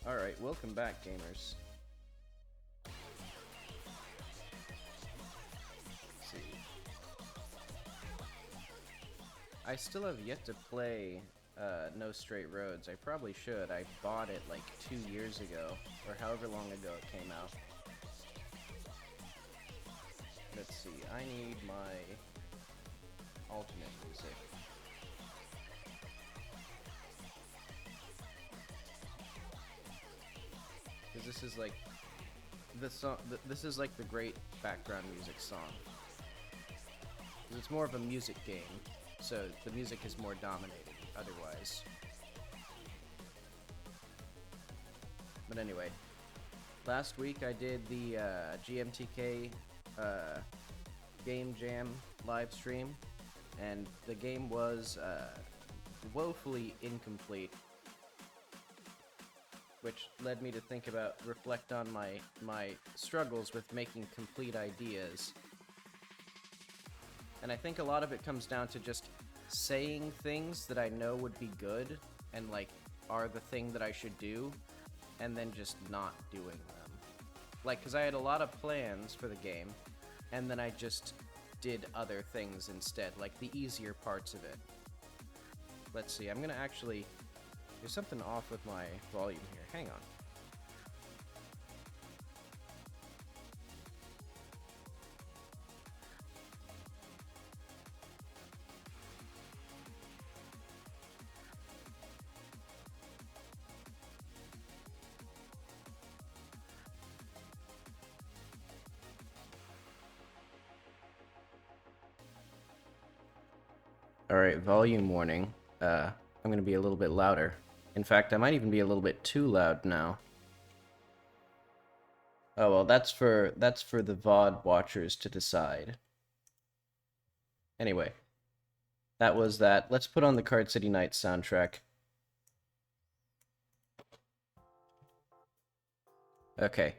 Alright, welcome back, gamers. Let's see. I still have yet to play No Straight Roads. I probably should. I bought it like 2 years ago, or however long ago it came out. Let's see, I need my alternate music. Because this is like the song. This is like the great background music song. It's more of a music game, so the music is more dominated. Otherwise, but anyway, last week I did the GMTK Game Jam live stream, and the game was woefully incomplete, which led me to reflect on my struggles with making complete ideas. And I think a lot of it comes down to just saying things that I know would be good and like are the thing that I should do, and then just not doing them. Like, because I had a lot of plans for the game, and then I just did other things instead, like the easier parts of it. Let's see, I'm gonna actually... There's something off with my volume here. Hang on. Alright, volume warning. I'm gonna be a little bit louder. In fact, I might even be a little bit too loud now. Oh well, that's for the VOD watchers to decide. Anyway, that was that. Let's put on the Card City Nights soundtrack. Okay.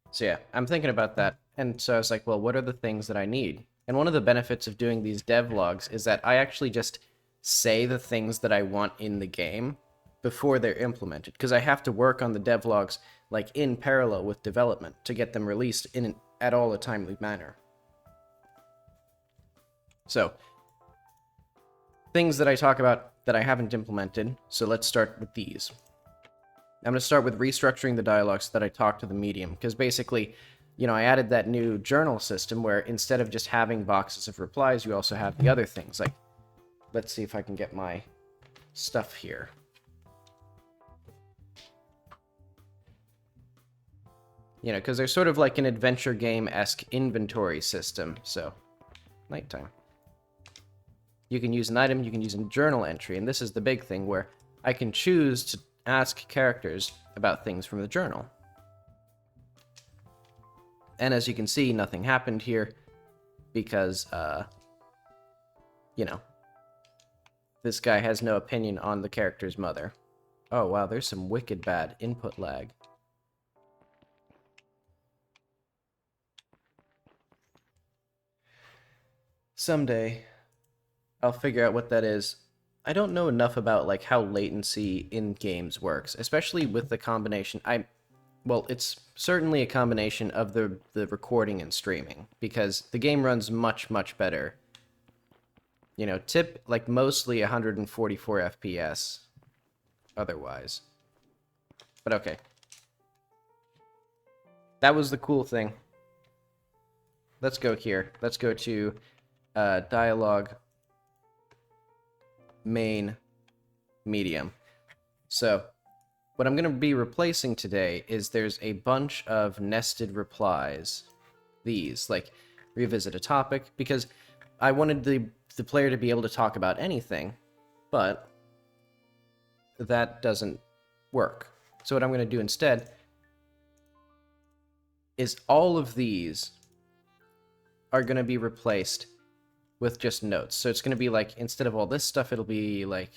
So yeah, I'm thinking about that. And so I was like, well, what are the things that I need? And one of the benefits of doing these devlogs is that I actually just say the things that I want in the game before they're implemented, because I have to work on the devlogs like in parallel with development to get them released at all a timely manner. So, things that I talk about that I haven't implemented, so let's start with these. I'm going to start with restructuring the dialogue so that I talk to the medium, because basically, you know, I added that new journal system where instead of just having boxes of replies, you also have the other things. Like, let's see if I can get my stuff here. You know, because there's sort of like an adventure game-esque inventory system, so nighttime. You can use an item, you can use a journal entry, and this is the big thing where I can choose to ask characters about things from the journal. And as you can see, nothing happened here because, you know, this guy has no opinion on the character's mother. Oh, wow, there's some wicked bad input lag. Someday, I'll figure out what that is. I don't know enough about, like, how latency in games works, especially with the combination. Well, it's certainly a combination of the recording and streaming, because the game runs much, much better. You know, like, mostly 144 FPS otherwise. But okay. That was the cool thing. Let's go here. Let's go to Dialog, main, medium. So, what I'm going to be replacing today is there's a bunch of nested replies. These, like, revisit a topic, because I wanted the player to be able to talk about anything, but that doesn't work. So what I'm going to do instead is all of these are going to be replaced with just notes. So it's going to be like, instead of all this stuff, it'll be like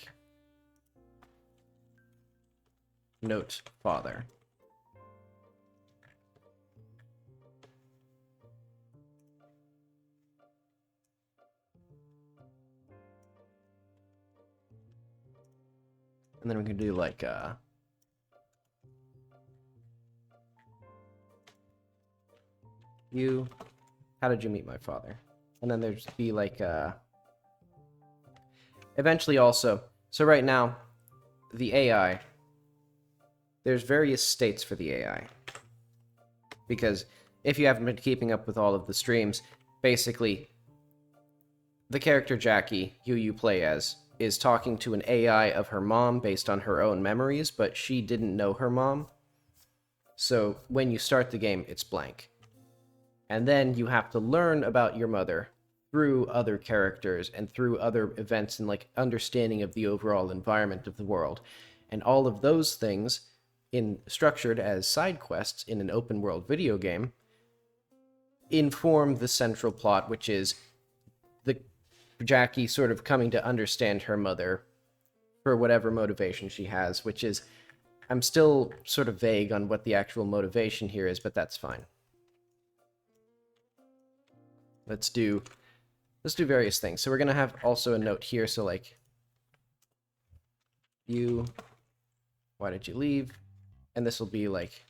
note father. And then we can do like You, how did you meet my father? And then there'd be like, eventually also, so right now, the AI, there's various states for the AI. Because if you haven't been keeping up with all of the streams, basically, the character Jackie, who you play as, is talking to an AI of her mom based on her own memories, but she didn't know her mom. So when you start the game, it's blank. And then you have to learn about your mother through other characters and through other events and like understanding of the overall environment of the world. And all of those things, structured as side quests in an open world video game, inform the central plot, which is the Jackie sort of coming to understand her mother for whatever motivation she has, which is, I'm still sort of vague on what the actual motivation here is, but that's fine. Let's do various things. So we're gonna have also a note here, so like, you, why did you leave? And this will be like,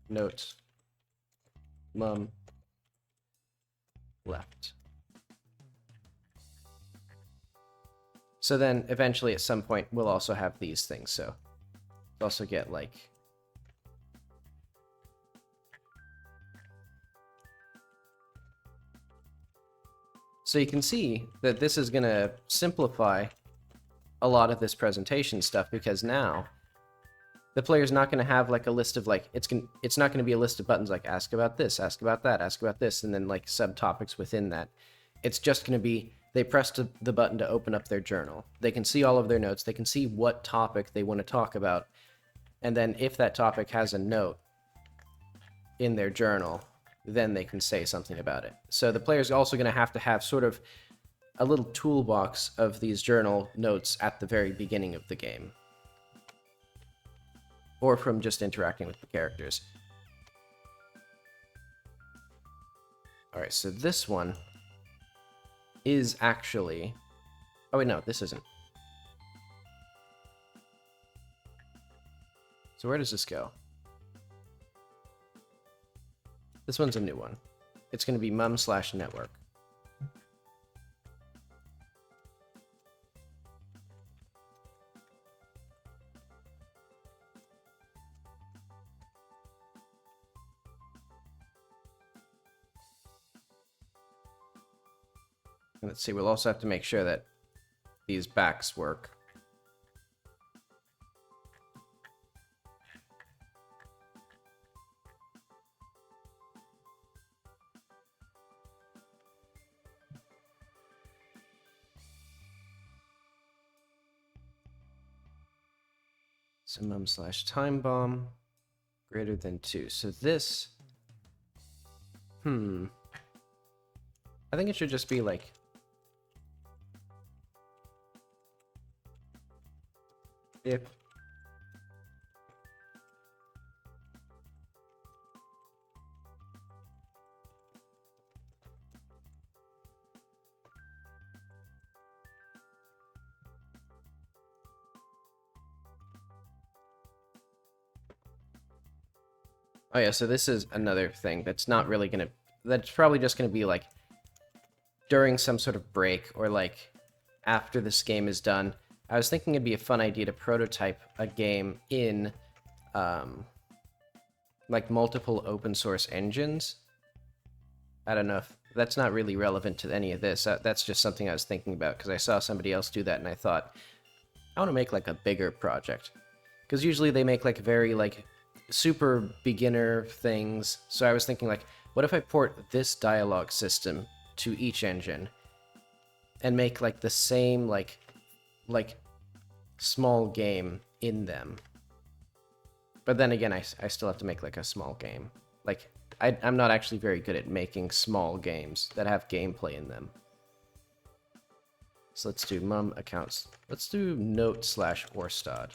note, mom left. So then eventually at some point we'll also have these things. So we'll also get like, so you can see that this is going to simplify a lot of this presentation stuff, because now the player's not going to have like a list of like, it's not going to be a list of buttons like ask about this, ask about that, ask about this, and then like subtopics within that. It's just going to be, they press the button to open up their journal. They can see all of their notes. They can see what topic they want to talk about. And then if that topic has a note in their journal, then they can say something about it. So the player's also going to have sort of a little toolbox of these journal notes at the very beginning of the game, or from just interacting with the characters. Alright, so this one is actually... Oh wait, no, this isn't. So where does this go? This one's a new one. It's going to be mum/network. And let's see, we'll also have to make sure that these backs work. So mum/time bomb greater than 2. So this, I think it should just be like, if oh yeah, so this is another thing that's not really gonna, that's probably just gonna be like during some sort of break or like after this game is done. I was thinking it'd be a fun idea to prototype a game in like multiple open source engines. I don't know if that's not really relevant to any of this. That's just something I was thinking about because I saw somebody else do that and I thought, I want to make like a bigger project. Because usually they make like very like super beginner things. So I was thinking like, what if I port this dialogue system to each engine and make like the same like small game in them? But then again, I still have to make like a small game. Like I'm not actually very good at making small games that have gameplay in them. So let's do mum accounts. Let's do note/Orstad.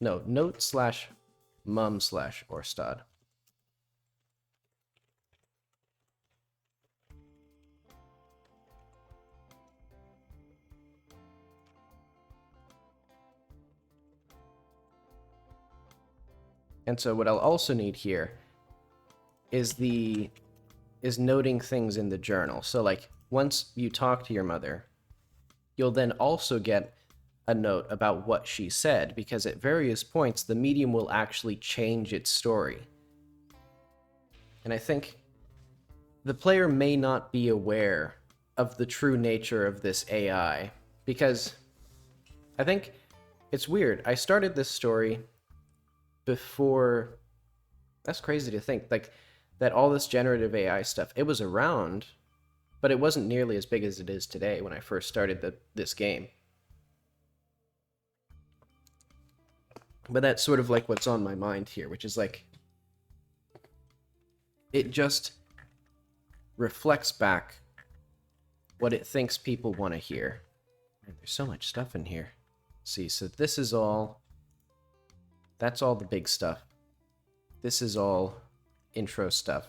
No, note/mum/Orstad. And so what I'll also need here is the is noting things in the journal. So, like, once you talk to your mother, you'll then also get a note about what she said, because at various points, the medium will actually change its story. And I think the player may not be aware of the true nature of this AI, because I think it's weird. I started this story before. That's crazy to think, like, that all this generative AI stuff, it was around, but it wasn't nearly as big as it is today when I first started this game. But that's sort of like what's on my mind here, which is like, it just reflects back what it thinks people want to hear. Man, there's so much stuff in here. See, so this is all, that's all the big stuff. This is all intro stuff.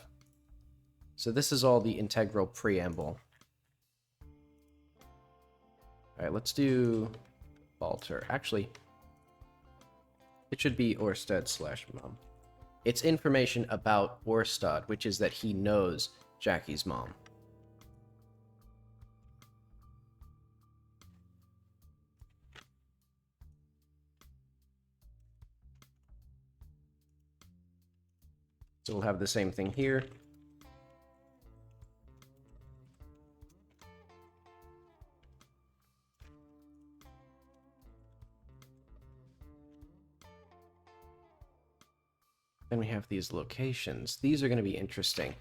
So this is all the integral preamble. All right, let's do Walter. Actually, it should be Orsted/mom. It's information about Orstad, which is that he knows Jackie's mom. So we'll have the same thing here. Then we have these locations. These are going to be interesting.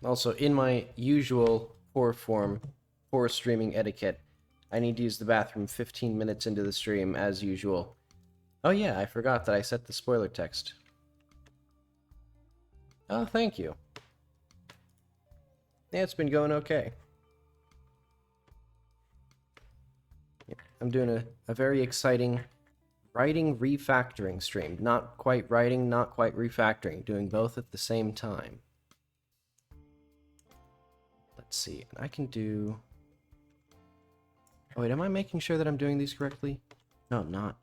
Also, in my usual poor form, poor streaming etiquette, I need to use the bathroom 15 minutes into the stream, as usual. Oh yeah, I forgot that I set the spoiler text. Oh, thank you. Yeah, it's been going okay. I'm doing a very exciting writing-refactoring stream. Not quite writing, not quite refactoring. Doing both at the same time. Let's see. I can do... Oh, wait, am I making sure that I'm doing these correctly? No, I'm not.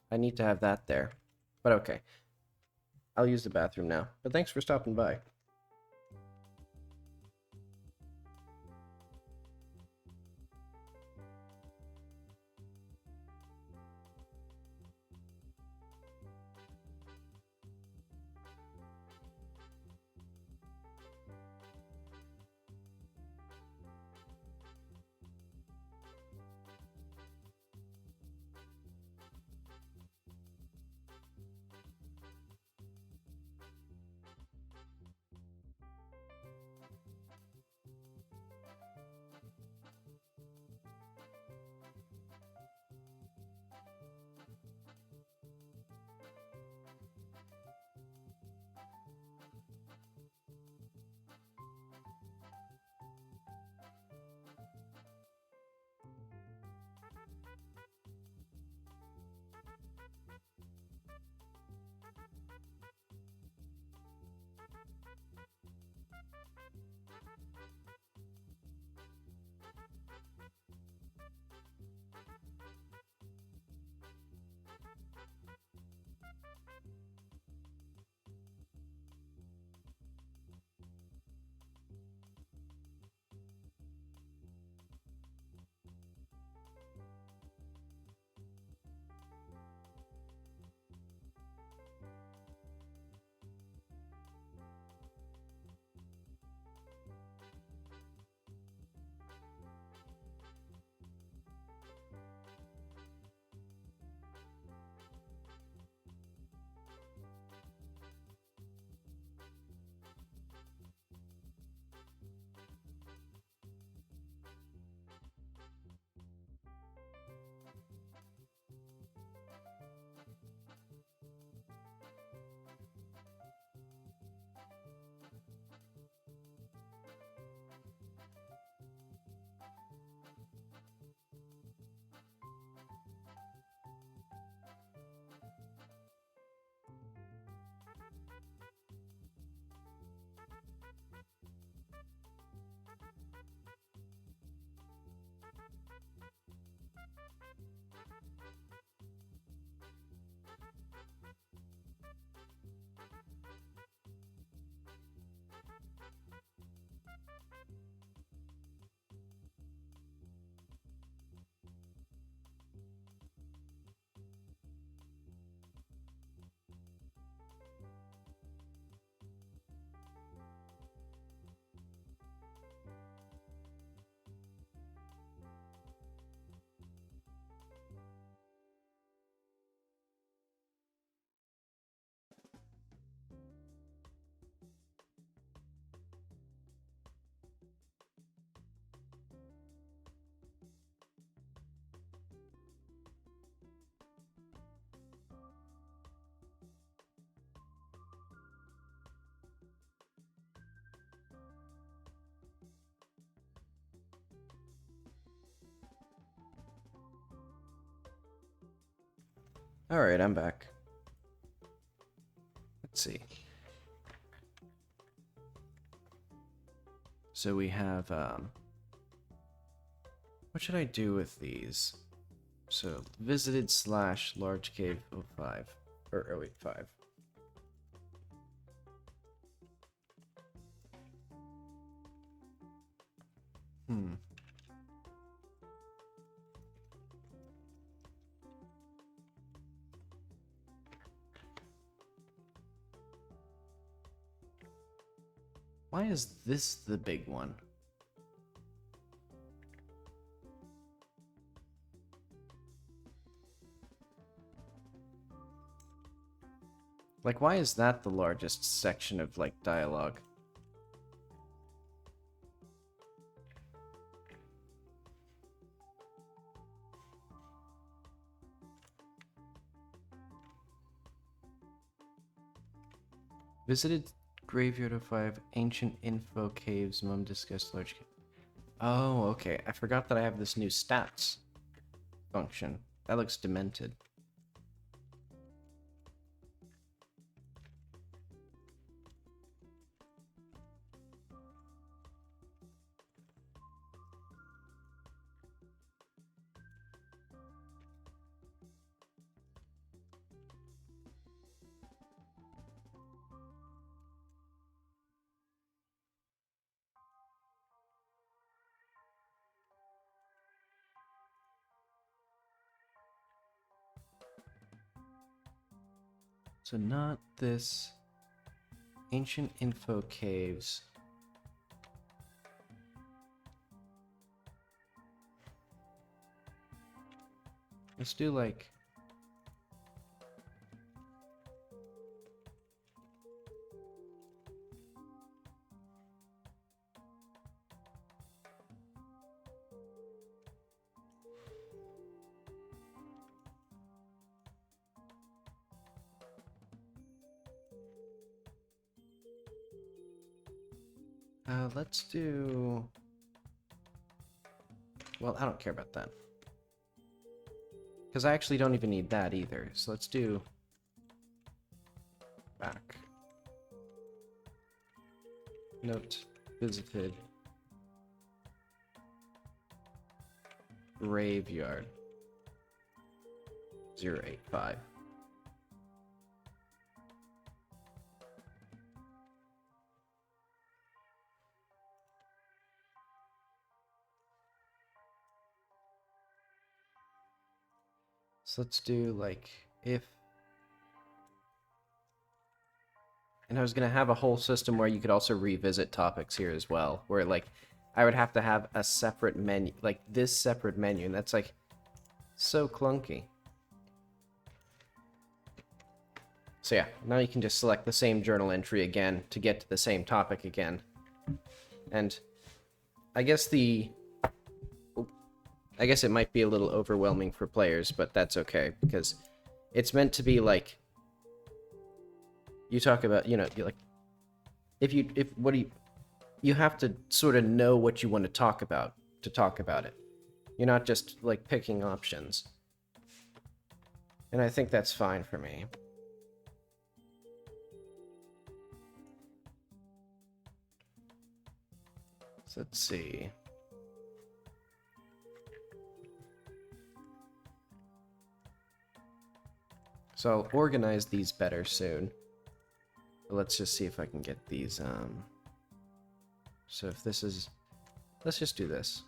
I need to have that there. But okay. I'll use the bathroom now. But thanks for stopping by. Alright, I'm back. Let's see. So we have, what should I do with these? So, visited / large cave 05. Or, oh wait, 5. Why is this the big one? Like, why is that the largest section of, like, dialogue? Visited graveyard of 5, ancient info caves, mum discussed large cave. Oh, okay. I forgot that I have this new stats function. That looks demented. So not this. Ancient info caves. Let's do like... let's do... Well, I don't care about that. Because I actually don't even need that either. So let's do... back. Note visited. Graveyard. 085. So let's do like if, and I was gonna have a whole system where you could also revisit topics here as well, where like I would have to have a separate menu, like this separate menu, and that's like so clunky. So yeah, now you can just select the same journal entry again to get to the same topic again. And I guess I guess it might be a little overwhelming for players, but that's okay, because it's meant to be like, you talk about, you know, you like, you have to sort of know what you want to talk about it. You're not just, like, picking options. And I think that's fine for me. So let's see. So I'll organize these better soon. But let's just see if I can get these, so if this is... Let's just do this.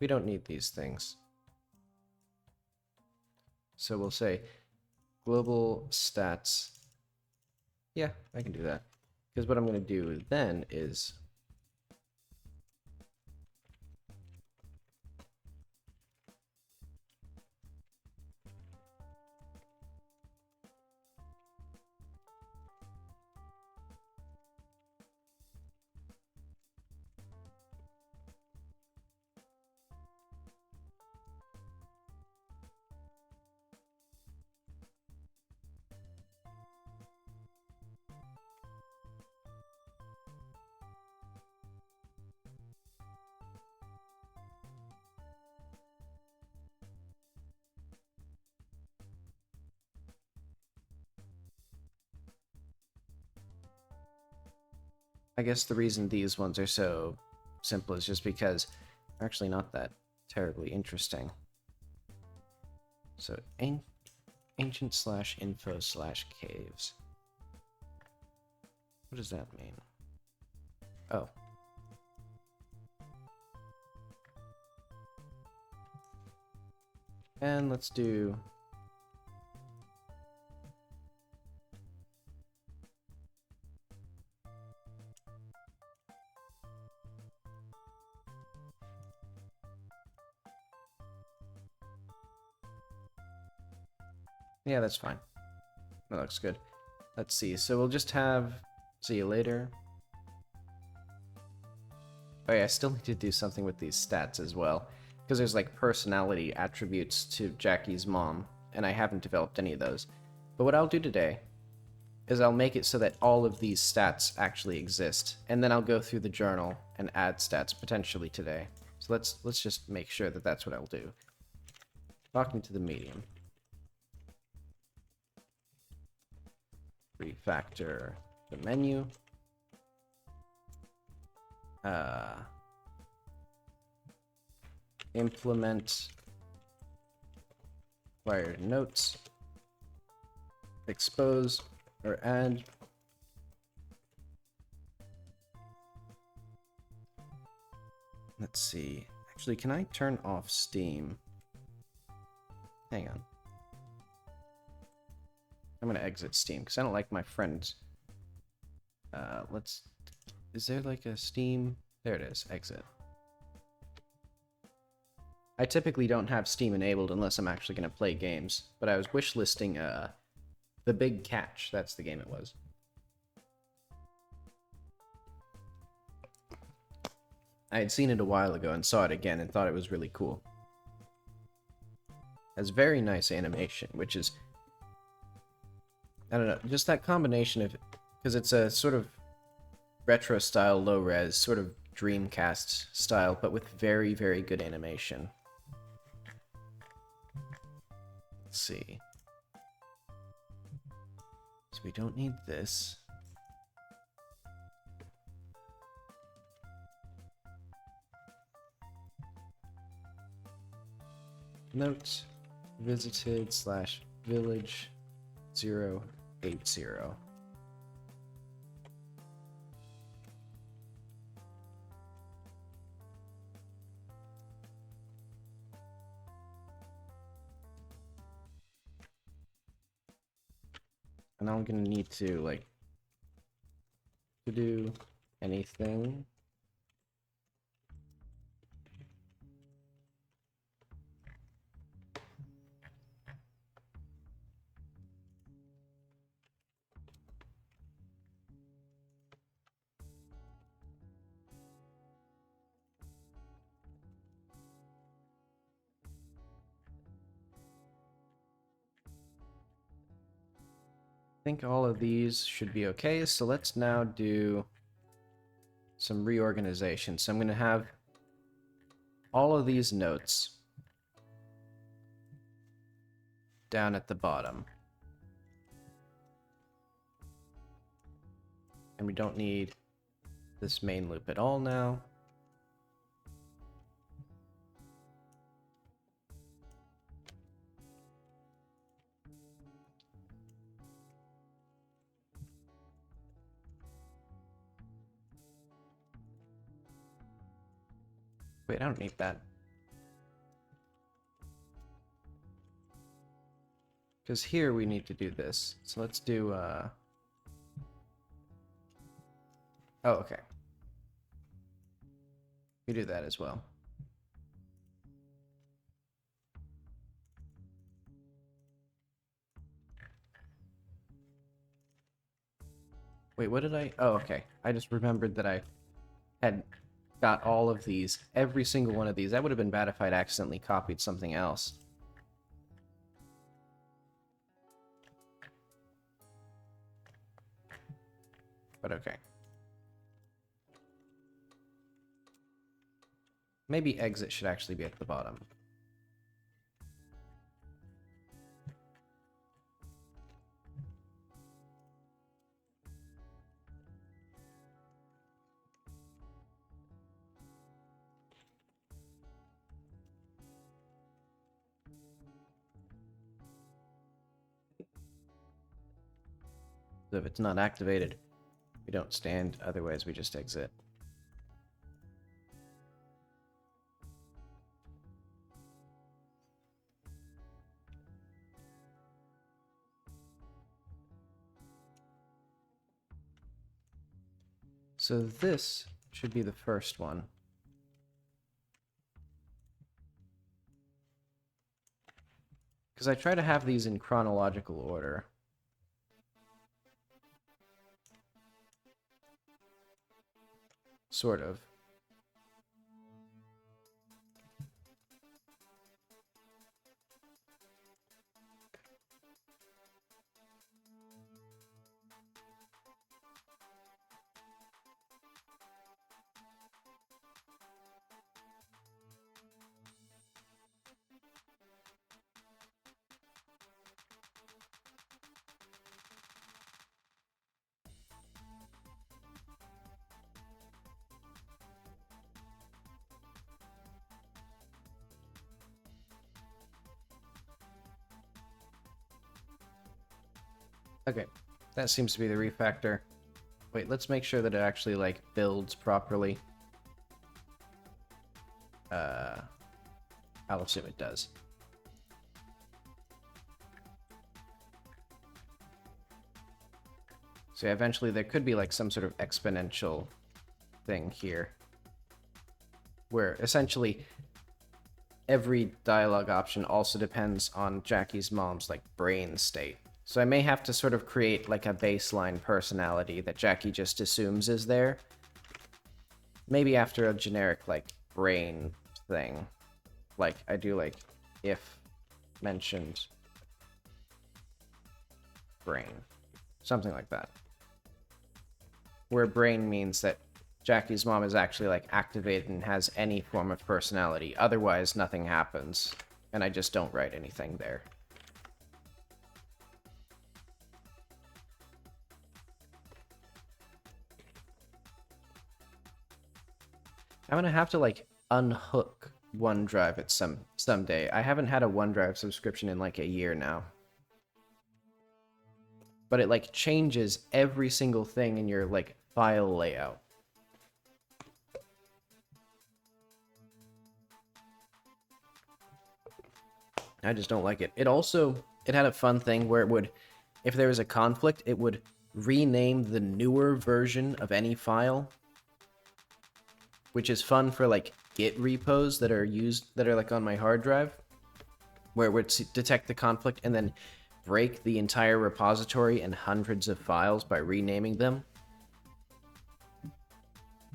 We don't need these things. So we'll say global stats. Yeah, I can do that. Because what I'm going to do then is... I guess the reason these ones are so simple is just because they're actually not that terribly interesting. So ancient / info / caves. What does that mean? Oh. And let's do... Yeah, that's fine. That looks good. Let's see. So we'll just have... See you later. Oh yeah, I still need to do something with these stats as well. Because there's like personality attributes to Jackie's mom, and I haven't developed any of those. But what I'll do today is I'll make it so that all of these stats actually exist, and then I'll go through the journal and add stats potentially today. So let's just make sure that that's what I'll do. Talking to the medium. Refactor the menu. Implement required notes. Expose or add. Let's see. Actually, can I turn off Steam? Hang on. I'm gonna exit Steam because I don't like my friends. Is there like a Steam? There it is. Exit. I typically don't have Steam enabled unless I'm actually gonna play games, but I was wishlisting The Big Catch. That's the game it was. I had seen it a while ago and saw it again and thought it was really cool. It has very nice animation, which is... I don't know, just that combination of... Because it's a sort of retro style, low res, sort of Dreamcast style, but with very, very good animation. Let's see. So we don't need this. Note visited / village 080. And I'm gonna need to like to do anything. I think all of these should be okay, so let's now do some reorganization. So I'm going to have all of these notes down at the bottom. And we don't need this main loop at all now. Wait, I don't need that. Because here we need to do this. So let's do, oh, okay. We do that as well. Wait, what did I... Oh, okay. I just remembered that I had got all of these, every single one of these. That would have been bad if I'd accidentally copied something else. But okay. Maybe exit should actually be at the bottom. if it's not activated, we don't stand, otherwise we just exit. So this should be the first one. Because I try to have these in chronological order. Sort of. Okay, that seems to be the refactor. Wait, let's make sure that it actually, like, builds properly. I'll assume it does. So yeah, eventually there could be, like, some sort of exponential thing here. Where, essentially, every dialogue option also depends on Jackie's mom's, like, brain state. So I may have to sort of create, like, a baseline personality that Jackie just assumes is there. Maybe after a generic, like, brain thing. Like, I do, like, if mentioned brain. Something like that. Where brain means that Jackie's mom is actually, like, activated and has any form of personality. Otherwise, nothing happens. And I just don't write anything there. I'm gonna have to, like, unhook OneDrive at someday. I haven't had a OneDrive subscription in, like, a year now. But it, like, changes every single thing in your, like, file layout. I just don't like it. It had a fun thing where it would, if there was a conflict, it would rename the newer version of any file, which is fun for, like, Git repos that are like on my hard drive, where it would detect the conflict and then break the entire repository in hundreds of files by renaming them.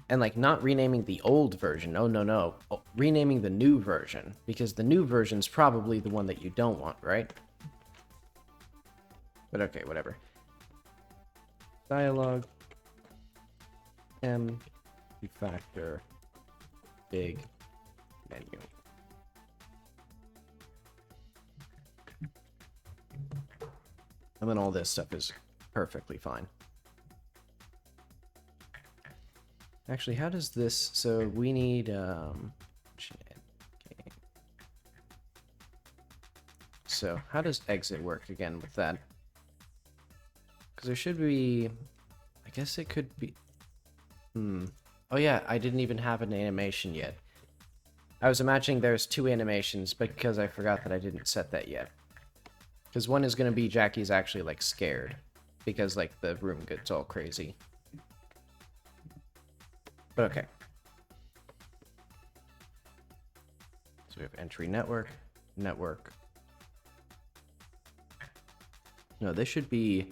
And, like, not renaming the old version. Oh, no. Oh, renaming the new version. Because the new version's probably the one that you don't want, right? But okay, whatever. Dialog. Refactor. Big menu. And then all this stuff is perfectly fine. Actually, how does this... So we need... So how does exit work again with that? Because there should be... I guess it could be... Oh yeah, I didn't even have an animation yet. I was imagining there's two animations, but because I forgot that I didn't set that yet. Because one is going to be Jackie's actually, like, scared. Because, like, the room gets all crazy. But okay. So we have entry network. No, this should be...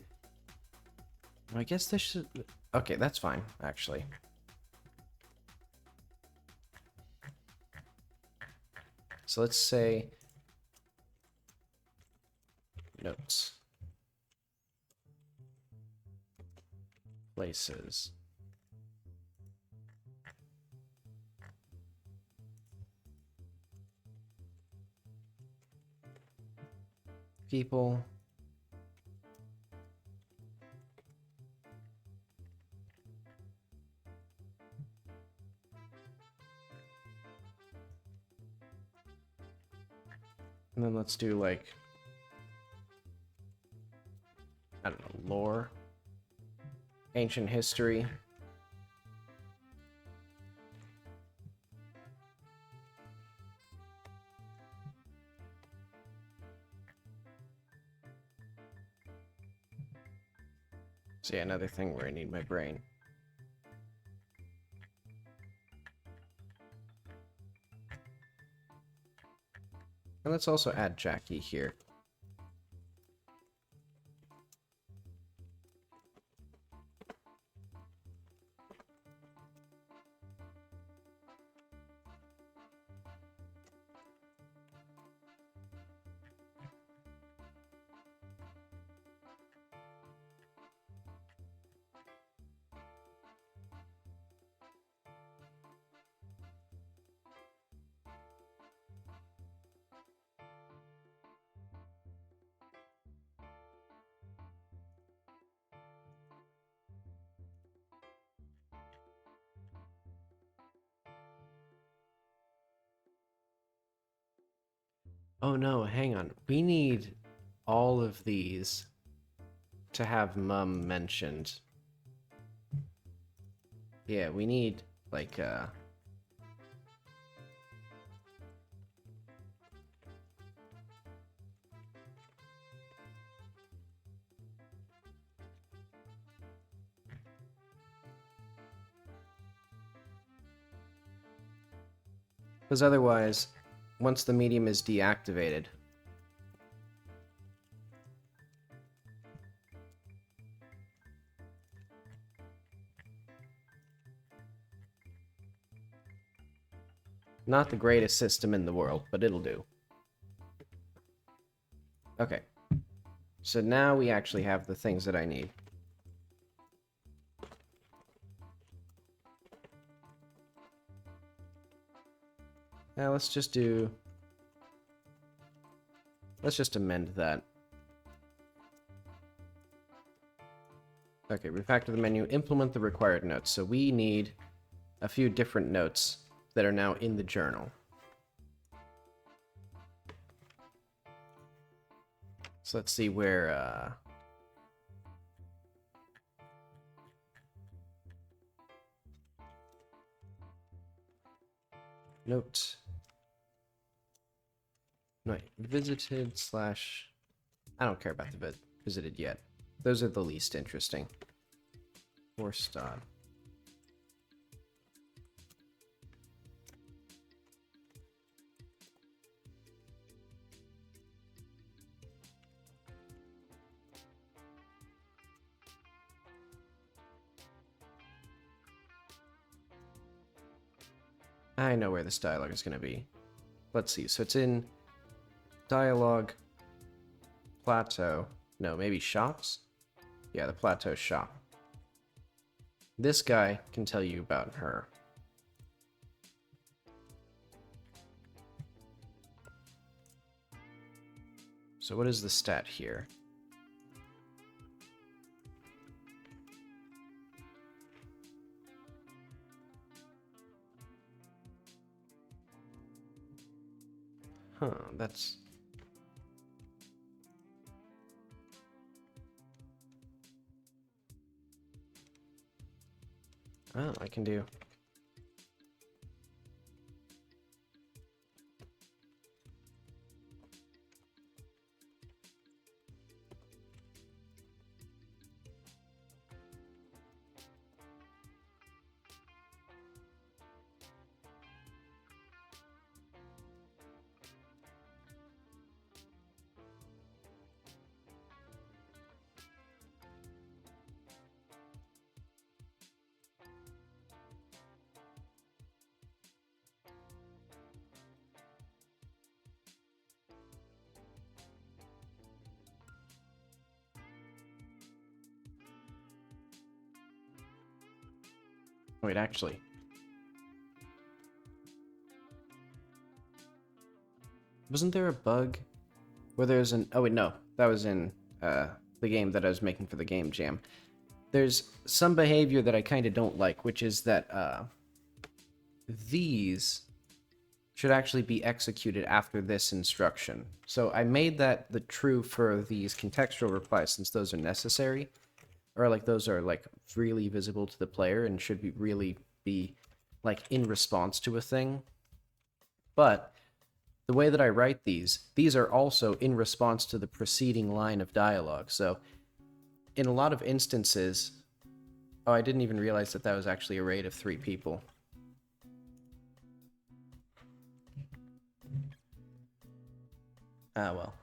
I guess this should... Okay, that's fine, actually. So let's say... Notes. Places. People. And then let's do, like, I don't know, lore. ancient history. So yeah, another thing where I need my brain. And let's also add Jackie here. Oh no, hang on. We need all of these to have mum mentioned. Yeah, we need, like, because otherwise, once the medium is deactivated, not the greatest system in the world, but it'll do. Okay. So now we actually have the things that I need. Now let's just amend that. Okay, refactor the menu, implement the required notes. So we need a few different notes that are now in the journal. So let's see where, note. No, visited slash... I don't care about the visited yet. Those are the least interesting. Force dot. I know where this dialogue is going to be. Let's see. So it's in dialogue, plateau. No, maybe shops? Yeah, the plateau shop. This guy can tell you about her. So what is the stat here? Huh, that's... Oh, I can do... Wait, actually. Wasn't there a bug where there's an... Oh, wait, no. That was in the game that I was making for the game jam. There's some behavior that I kind of don't like, which is that these should actually be executed after this instruction. So I made that the true for these contextual replies since those are necessary. or like those are like really visible to the player and should be really be like in response to a thing. But the way that I write these are also in response to the preceding line of dialogue. So in a lot of instances, oh, I didn't even realize that that was actually a raid of 3 people. Ah, well.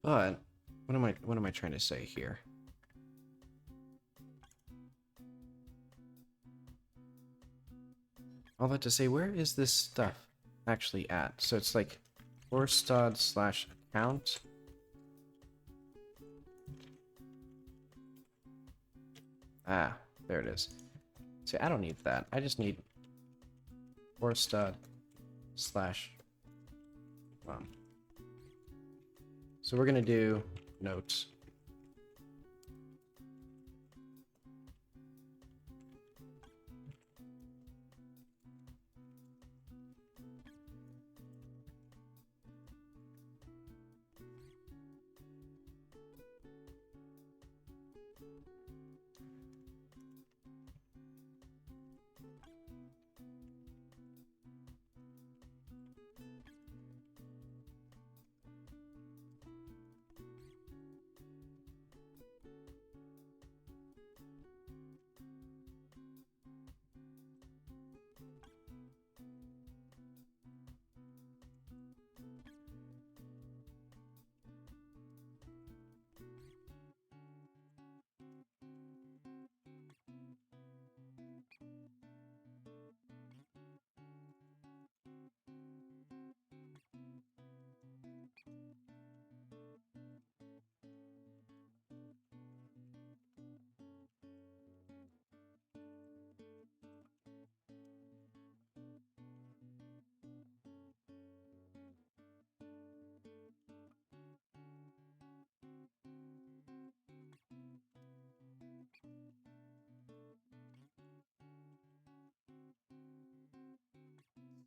But what am I trying to say here? All that to say, where is this stuff actually at? So it's like forstad/account. Ah, there it is. See, I don't need that. I just need forstad/. So we're gonna do notes.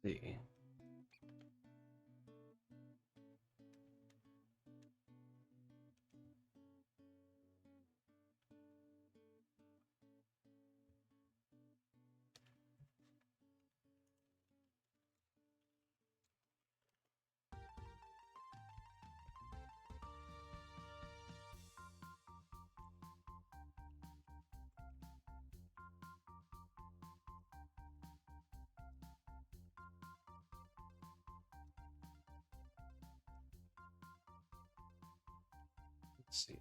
See. Let's see.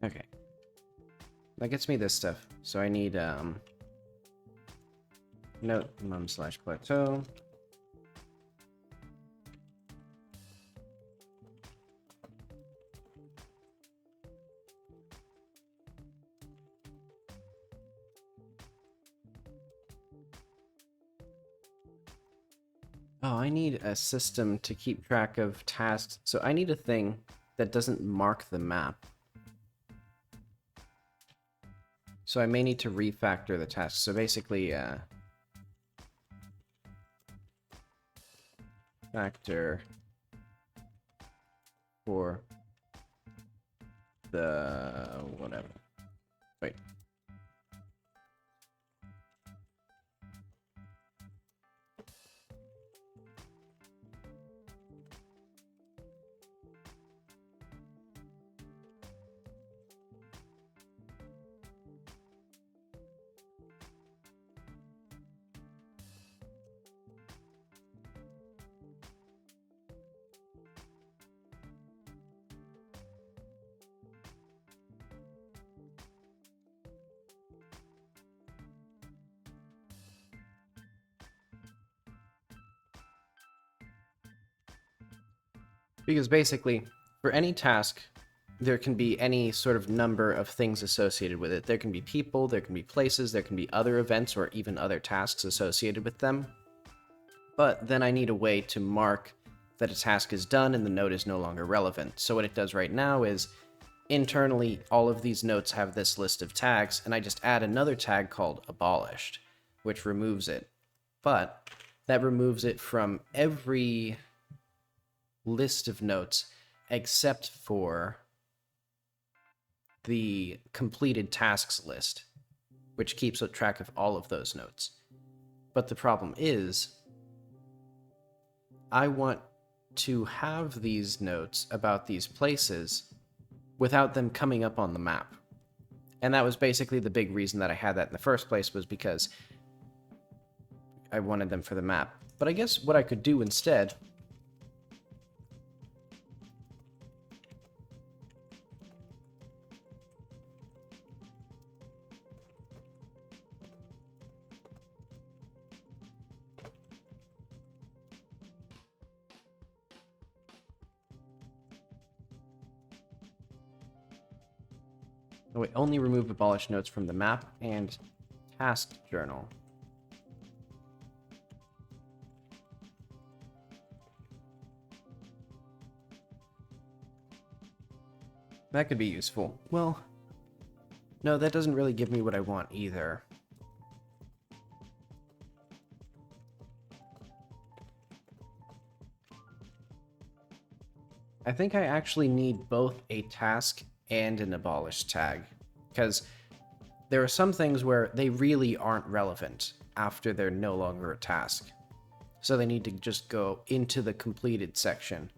Okay. That gets me this stuff. So I need note mum/plateau. Oh, I need a system to keep track of tasks. So I need a thing that doesn't mark the map. So I may need to refactor the tasks. So basically, factor for the whatever. Wait. Because basically, for any task, there can be any sort of number of things associated with it. There can be people, there can be places, there can be other events, or even other tasks associated with them. But then I need a way to mark that a task is done and the note is no longer relevant. So what it does right now is, internally, all of these notes have this list of tags, and I just add another tag called abolished, which removes it. But that removes it from every list of notes except for the completed tasks list, which keeps track of all of those notes. But the problem is, I want to have these notes about these places without them coming up on the map. And that was basically the big reason that I had that in the first place, was because I wanted them for the map. But I guess what I could do instead oh wait, only remove abolished notes from the map and task journal. That could be useful. Well, no, that doesn't really give me what I want either. I think I actually need both a task and an abolished tag, because there are some things where they really aren't relevant after they're no longer a task. So they need to just go into the completed section.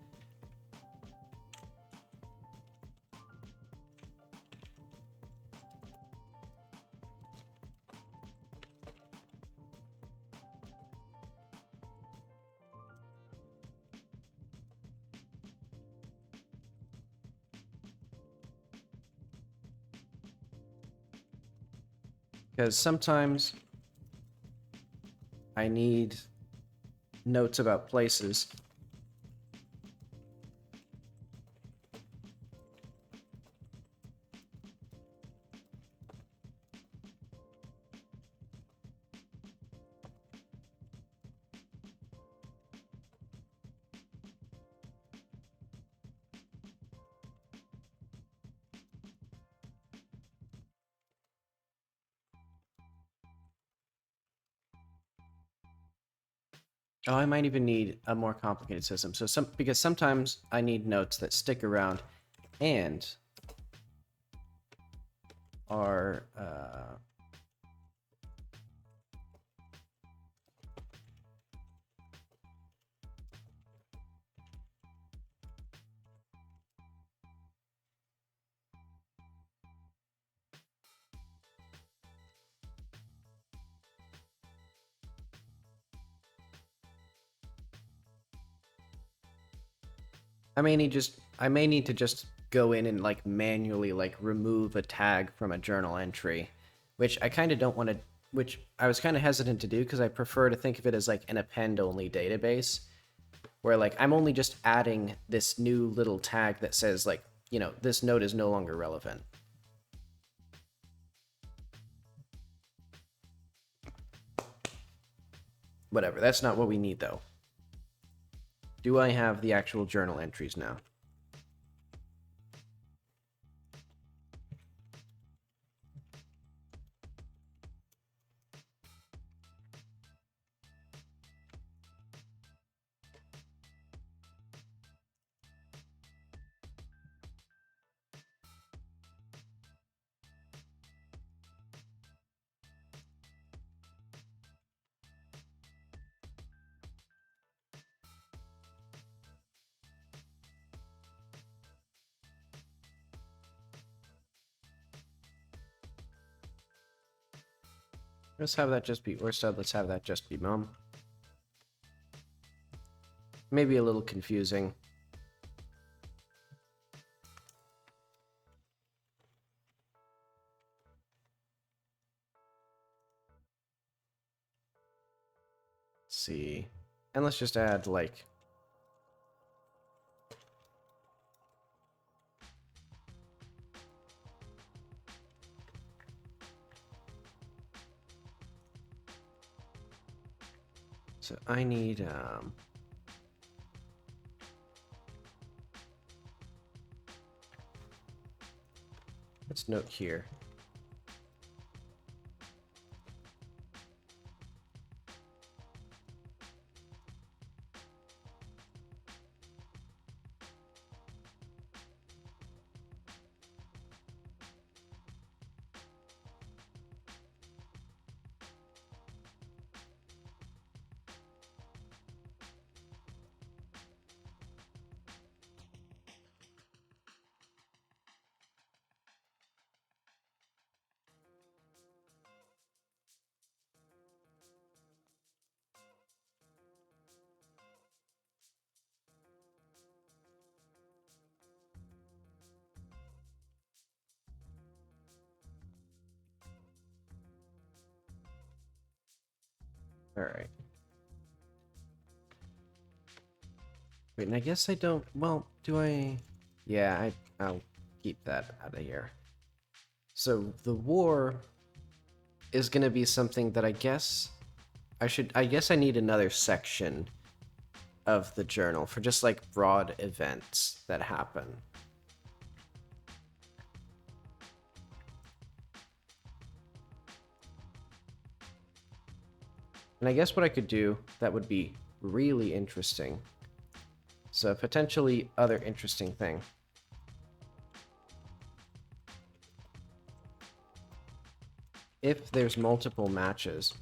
Because sometimes I need notes about places. Oh, I might even need a more complicated system. So because sometimes I need notes that stick around and are I may need to just go in and like manually like remove a tag from a journal entry, which I kind of don't want to, which I was kind of hesitant to do because I prefer to think of it as like an append only database where like I'm only just adding this new little tag that says like, you know, this node is no longer relevant. Whatever, that's not what we need though. Do I have the actual journal entries now? Let's have that just be, or instead, let's have that just be mom. Maybe a little confusing. Let's see. And let's just add, like, So I need let's note here. All right. Wait, and I guess I don't. Well, do I? Yeah, I'll keep that out of here. So the war is gonna be something that I guess I should. I guess I need another section of the journal for just like broad events that happen. And I guess what I could do that would be really interesting. So potentially other interesting thing. If there's multiple matches,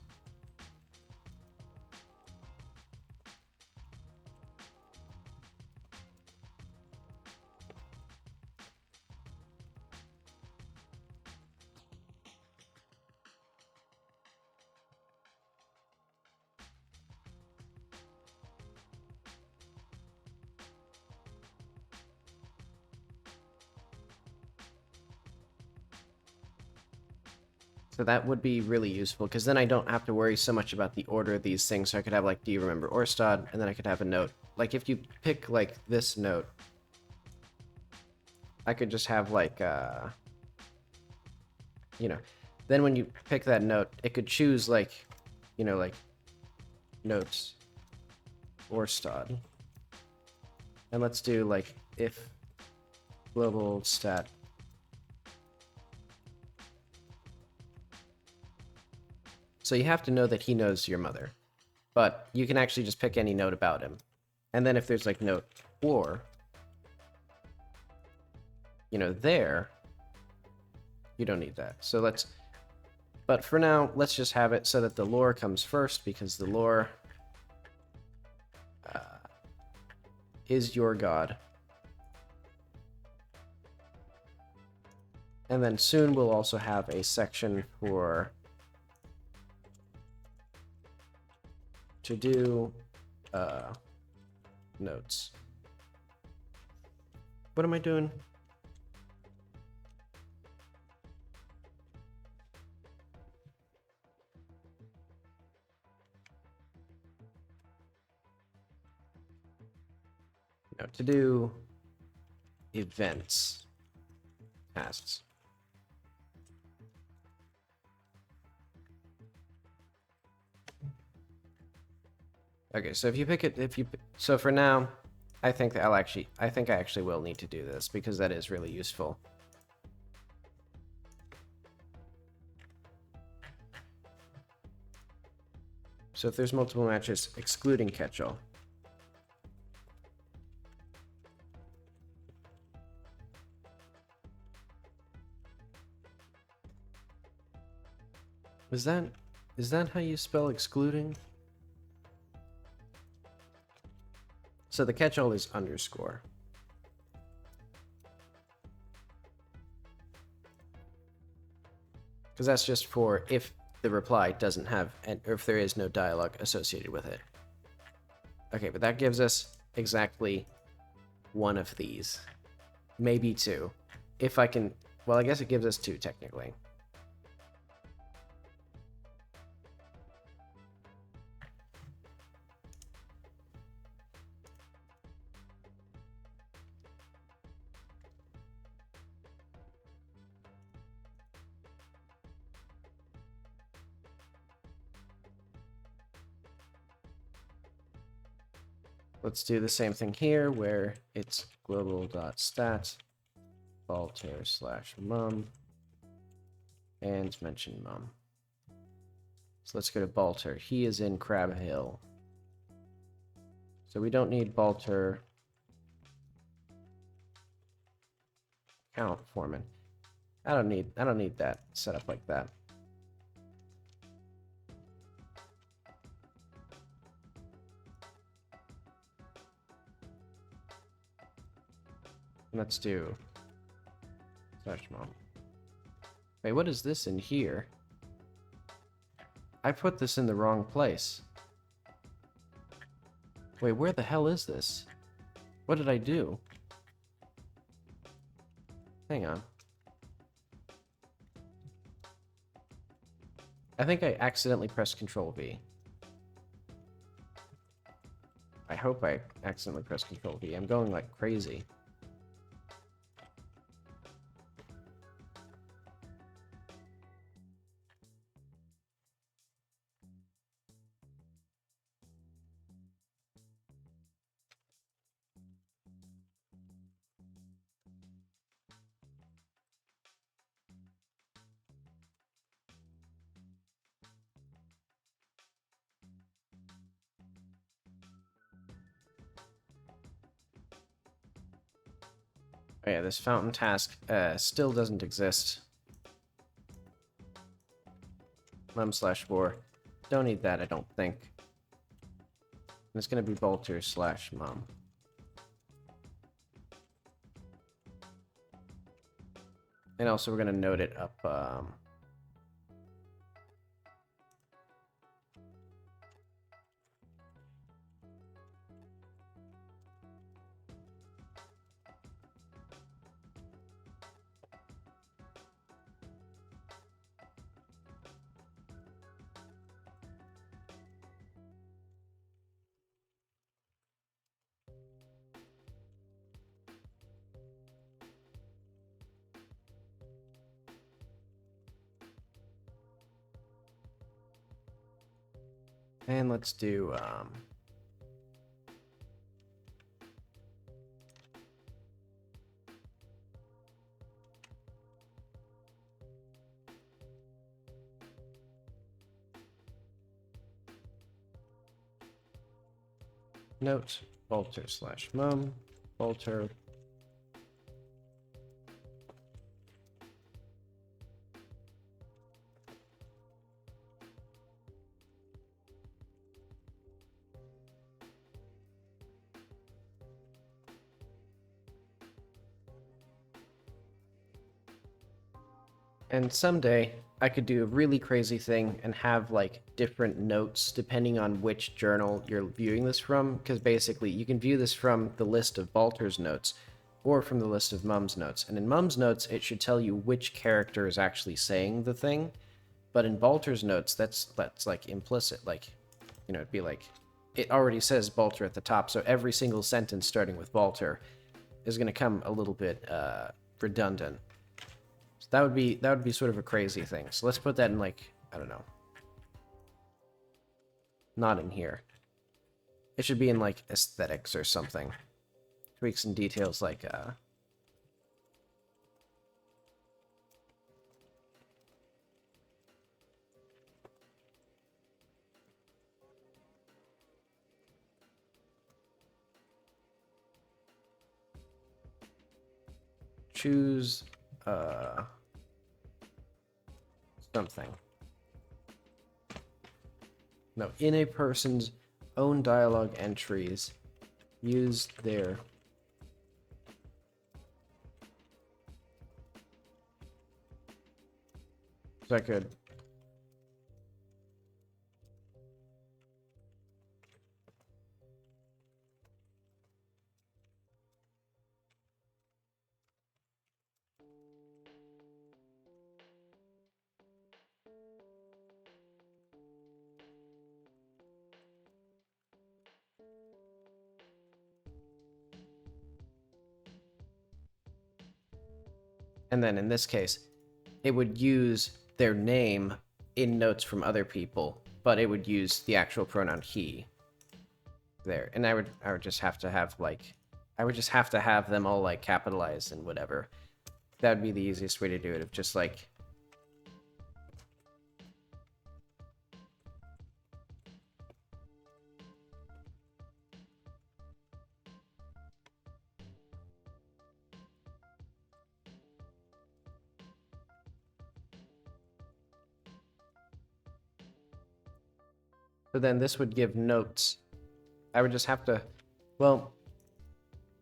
so that would be really useful, because then I don't have to worry so much about the order of these things. So I could have, like, do you remember Orstad? And then I could have a note. Like, if you pick, like, this note, I could just have, like, you know, then when you pick that note, it could choose, like, you know, like, notes, Orstad. And let's do, like, if global stat. So you have to know that he knows your mother. But you can actually just pick any note about him. And then if there's like note war, you know, there, you don't need that. So let's, but for now, let's just have it so that the lore comes first, because the lore is your god. And then soon we'll also have a section for to do notes. What am I doing? No, to do events tasks. Okay, so if you pick it, so for now, I think that I think I actually will need to do this, because that is really useful. So if there's multiple matches, excluding catch-all. Is that how you spell excluding? So the catch-all is underscore. Because that's just for if the reply doesn't have, or if there is no dialogue associated with it. Okay, but that gives us exactly one of these. Maybe two. If I can, well, I guess it gives us two technically. Let's do the same thing here, where it's global.stat balter/mum and mention mum. So let's go to Balter. He is in Crab Hill. So we don't need Balter count foreman. I don't need that set up like that. Let's do /mom. Wait, what is this in here? I put this in the wrong place. Wait, where the hell is this? What did I do? Hang on. I think I accidentally pressed Control V. I hope I accidentally pressed Control V. I'm going like crazy. Oh yeah, this fountain task still doesn't exist. Mum/bor. Don't need that, I don't think. And it's gonna be Balter/mum. And also we're gonna note it up. And let's do note Balter/mum, Balter. And someday I could do a really crazy thing and have like different notes depending on which journal you're viewing this from, because basically you can view this from the list of Balter's notes or from the list of Mum's notes. And in Mum's notes, it should tell you which character is actually saying the thing, but in Balter's notes, that's like implicit. Like, you know, it'd be like it already says Balter at the top, so every single sentence starting with Balter is going to come a little bit redundant. So that would be sort of a crazy thing. So let's put that in, like, I don't know. Not in here. It should be in like aesthetics or something. Tweaks and details like choose something. No, in a person's own dialogue entries, use their so I could and then in this case, it would use their name in notes from other people, but it would use the actual pronoun he. there, and I would just have to have like, I would just have to have them all like capitalized and whatever. That would be the easiest way to do it. Of just like, so then this would give notes. I would just have to, well,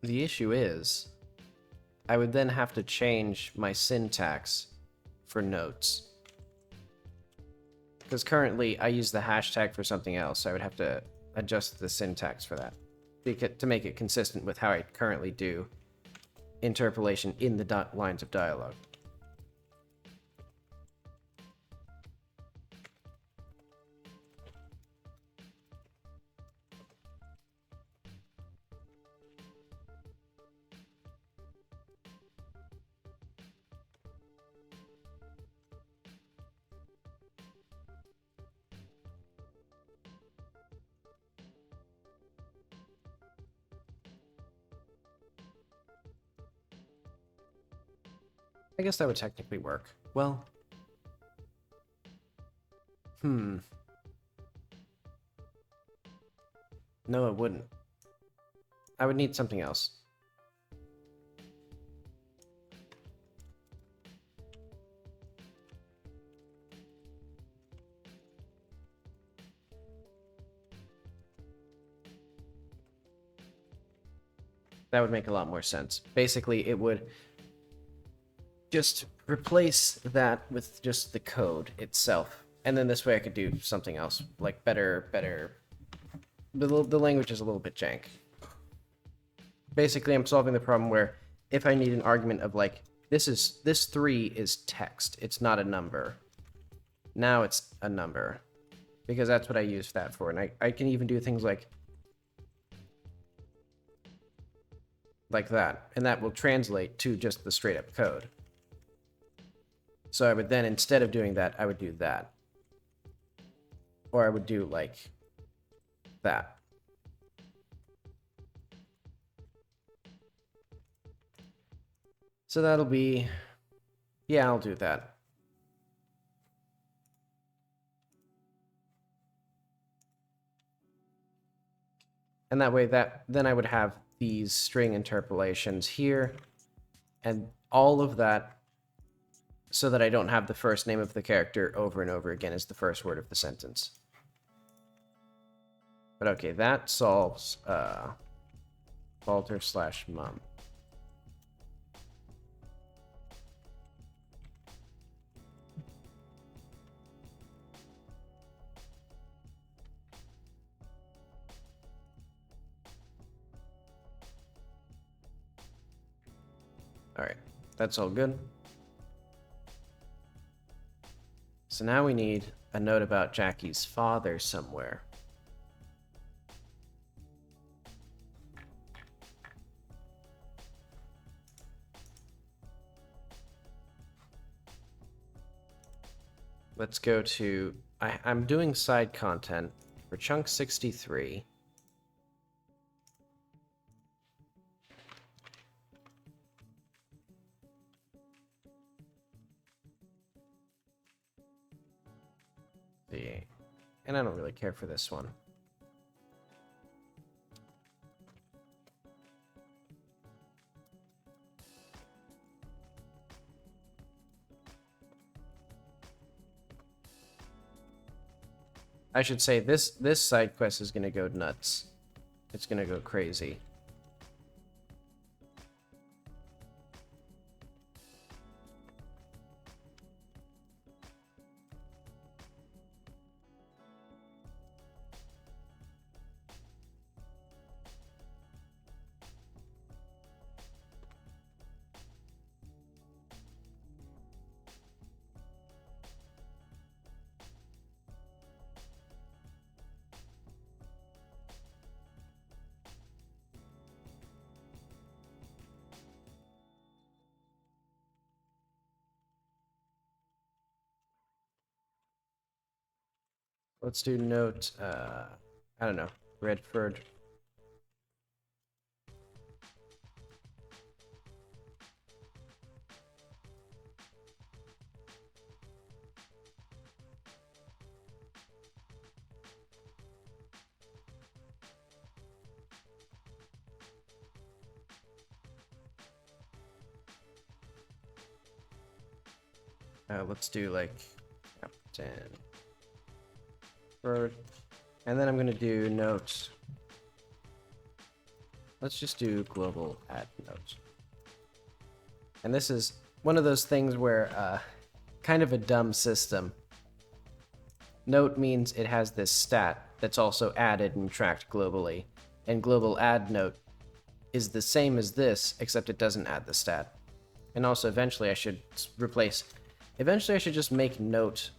the issue is I would then have to change my syntax for notes. Because currently I use the hashtag for something else, so I would have to adjust the syntax for that to make it consistent with how I currently do interpolation in the lines of dialogue. I guess that would technically work. Well, no, it wouldn't. I would need something else. That would make a lot more sense. Basically, it would just replace that with just the code itself. And then this way I could do something else, like better. The language is a little bit jank. Basically, I'm solving the problem where if I need an argument of like, this 3 is text, it's not a number. Now it's a number. Because that's what I use that for. And I can even do things like that. And that will translate to just the straight up code. So I would then, instead of doing that, I would do that. Or I would do like that. So that'll be, yeah, I'll do that. And that way then I would have these string interpolations here and all of that, so that I don't have the first name of the character over and over again as the first word of the sentence. But okay, that solves Walter/mum. Alright, that's all good. So now we need a note about Jackie's father somewhere. Let's go to, I'm doing side content for chunk 63. And I don't really care for this one. I should say this side quest is gonna go nuts. It's gonna go crazy. Let's do note, I don't know, Redford Let's do like Captain Bird. And then I'm going to do note. Let's just do global add note. And this is one of those things where kind of a dumb system. Note means it has this stat that's also added and tracked globally. And global add note is the same as this, except it doesn't add the stat. And also eventually I should just make note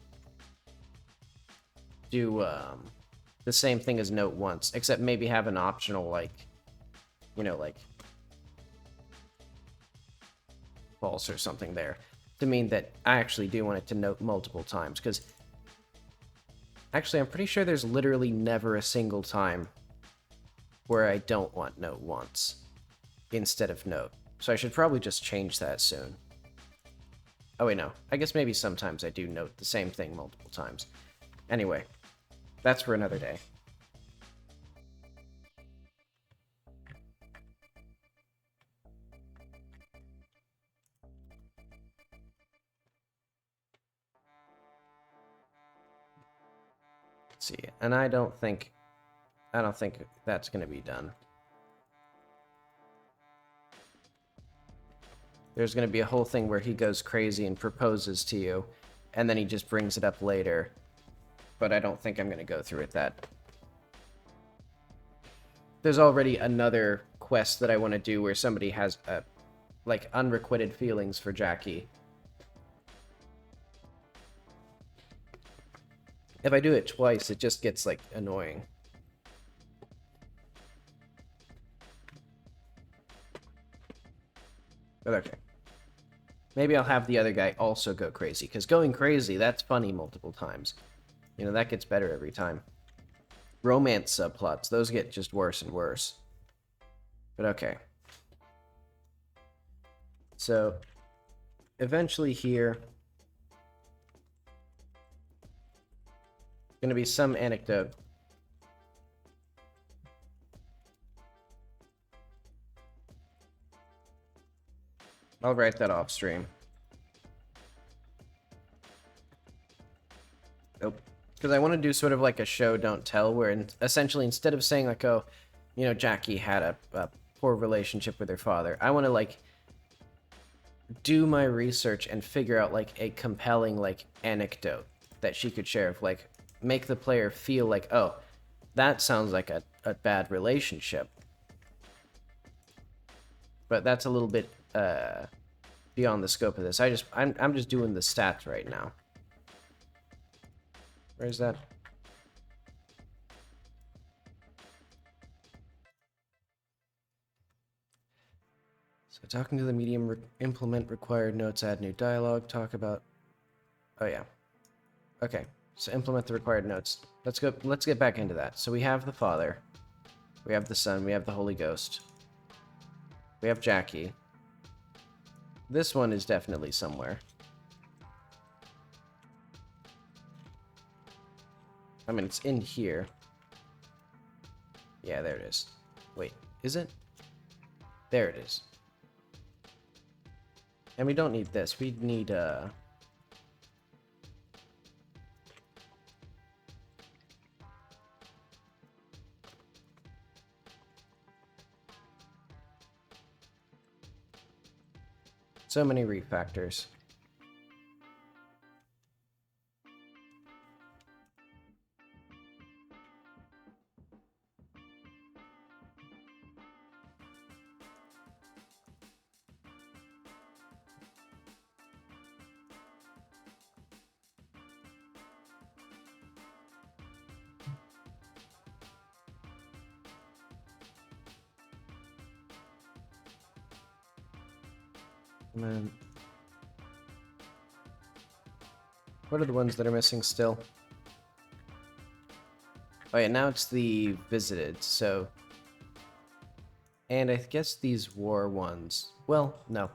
do the same thing as note once, except maybe have an optional, like, you know, like false or something there to mean that I actually do want it to note multiple times, because actually I'm pretty sure there's literally never a single time where I don't want note once instead of note. So I should probably just change that soon. Oh wait, no. I guess maybe sometimes I do note the same thing multiple times. Anyway, that's for another day. Let's see, and I don't think that's going to be done. There's going to be a whole thing where he goes crazy and proposes to you, and then he just brings it up later. But I don't think I'm going to go through with that. There's already another quest that I want to do where somebody has, like, unrequited feelings for Jackie. If I do it twice, it just gets, like, annoying. But okay. Maybe I'll have the other guy also go crazy, because going crazy, that's funny multiple times. You know, that gets better every time. Romance subplots, those get just worse and worse. But okay. So, eventually here, going to be some anecdote. I'll write that off stream. Nope. Because I want to do sort of like a show, don't tell, where essentially instead of saying like, oh, you know, Jackie had a poor relationship with her father, I want to like do my research and figure out like a compelling like anecdote that she could share, of like make the player feel like, oh, that sounds like a bad relationship. But that's a little bit beyond the scope of this. I'm just doing the stats right now. Where's that? So talking to the medium, implement required notes, add new dialogue, talk about... Oh yeah. Okay, so implement the required notes. Let's get back into that. So we have the Father, we have the Son, we have the Holy Ghost, we have Jackie. This one is definitely somewhere. I mean, it's in here. Yeah, there it is. Wait, is it? There it is. And we don't need this. We need, so many refactors. And then... what are the ones that are missing still? Oh yeah, now it's the visited, so... and I guess these war ones... well, no.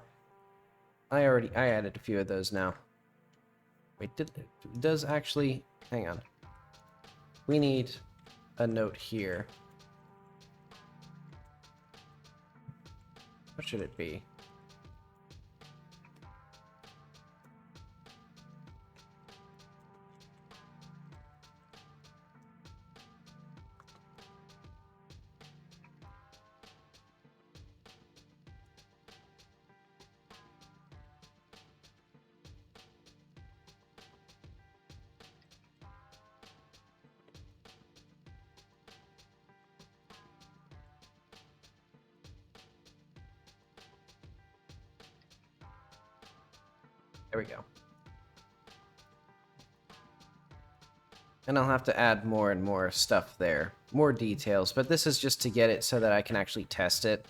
I added a few of those now. Wait, does actually... hang on. We need a note here. What should it be? There we go. And I'll have to add more and more stuff there, more details, but this is just to get it so that I can actually test it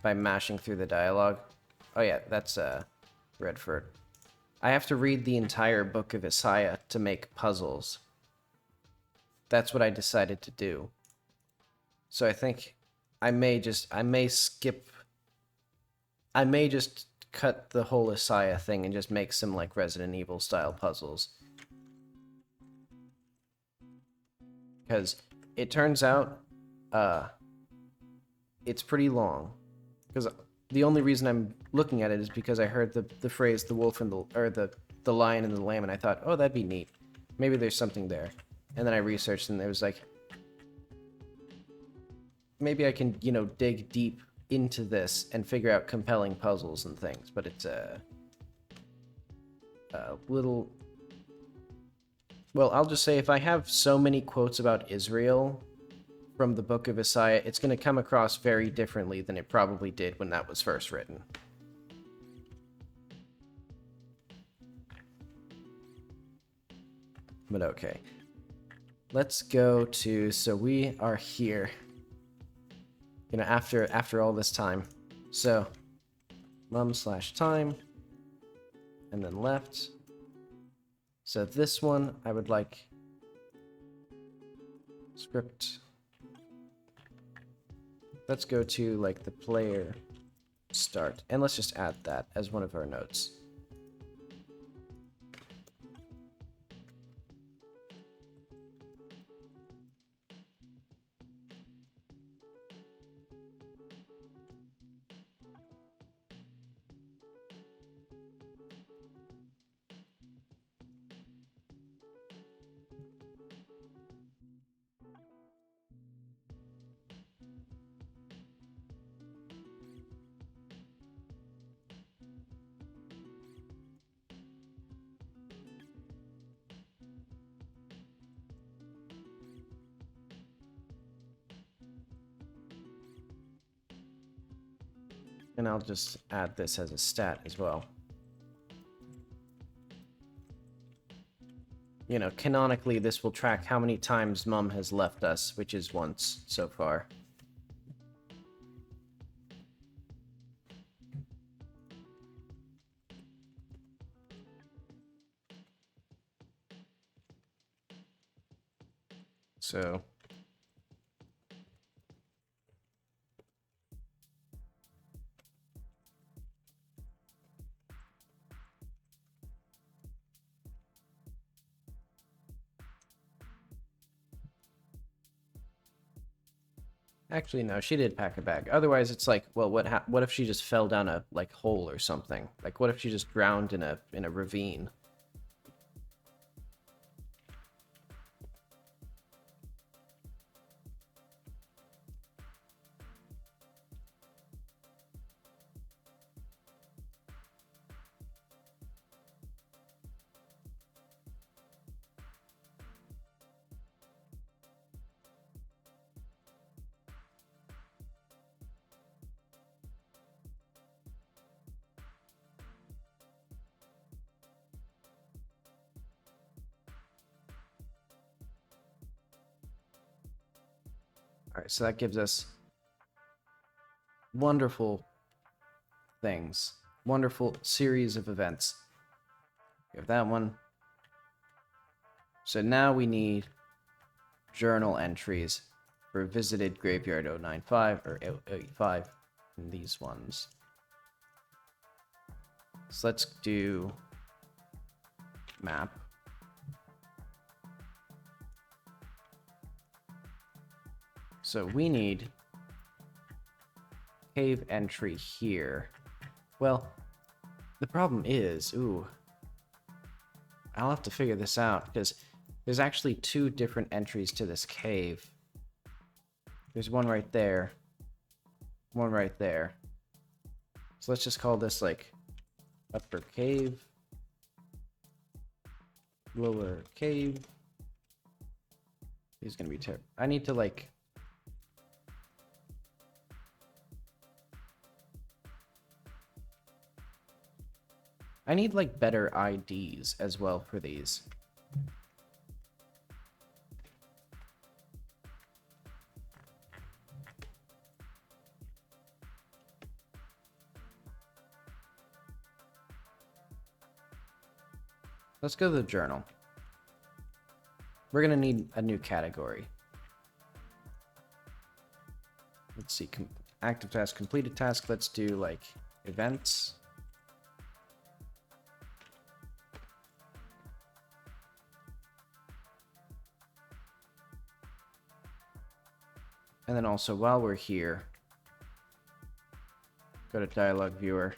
by mashing through the dialogue. Oh yeah, that's Redford. I have to read the entire book of Isaiah to make puzzles. That's what I decided to do. So I think I may just cut the whole Isaiah thing and just make some like Resident Evil style puzzles. Because it turns out it's pretty long. Because the only reason I'm looking at it is because I heard the phrase the wolf and the lion and the lamb, and I thought, oh, that'd be neat. Maybe there's something there. And then I researched, and it was like, maybe I can, you know, dig deep into this and figure out compelling puzzles and things. But it's a little... Well, I'll just say if I have so many quotes about Israel from the Book of Isaiah, it's going to come across very differently than it probably did when that was first written. But okay. Let's go to... So we are here. You know, after all this time. So, mum/time. And then left. So this one, I would like script. Let's go to like the player start, and let's just add that as one of our notes. And I'll just add this as a stat as well. You know, canonically, this will track how many times Mum has left us, which is once so far. So... Actually, no, she did pack a bag. Otherwise, it's like, well, what if she just fell down a like hole or something? Like, what if she just drowned in a ravine? All right, so that gives us wonderful things, wonderful series of events. We have that one. So now we need journal entries for visited graveyard 095 or 085 and these ones. So let's do map. So we need cave entry here. Well, the problem is, I'll have to figure this out because there's actually two different entries to this cave. There's one right there, one right there. So let's just call this like upper cave, lower cave. He's gonna be terrible. I need to like... I need, like, better IDs as well for these. Let's go to the journal. We're gonna need a new category. Let's see, active task, completed task. Let's do, like, events. And then also, while we're here, go to Dialog Viewer,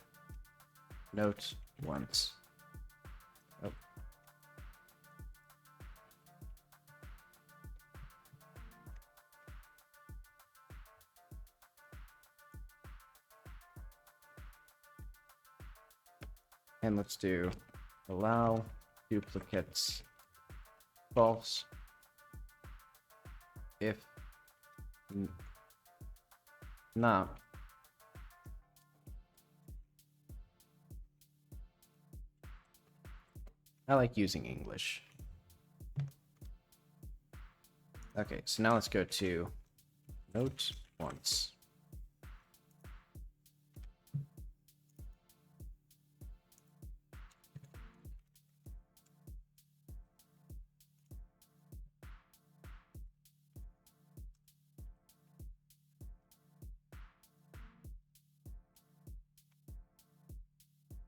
Note Once. Oh. And let's do allow duplicates false if not. I like using English. Okay, so now let's go to note once.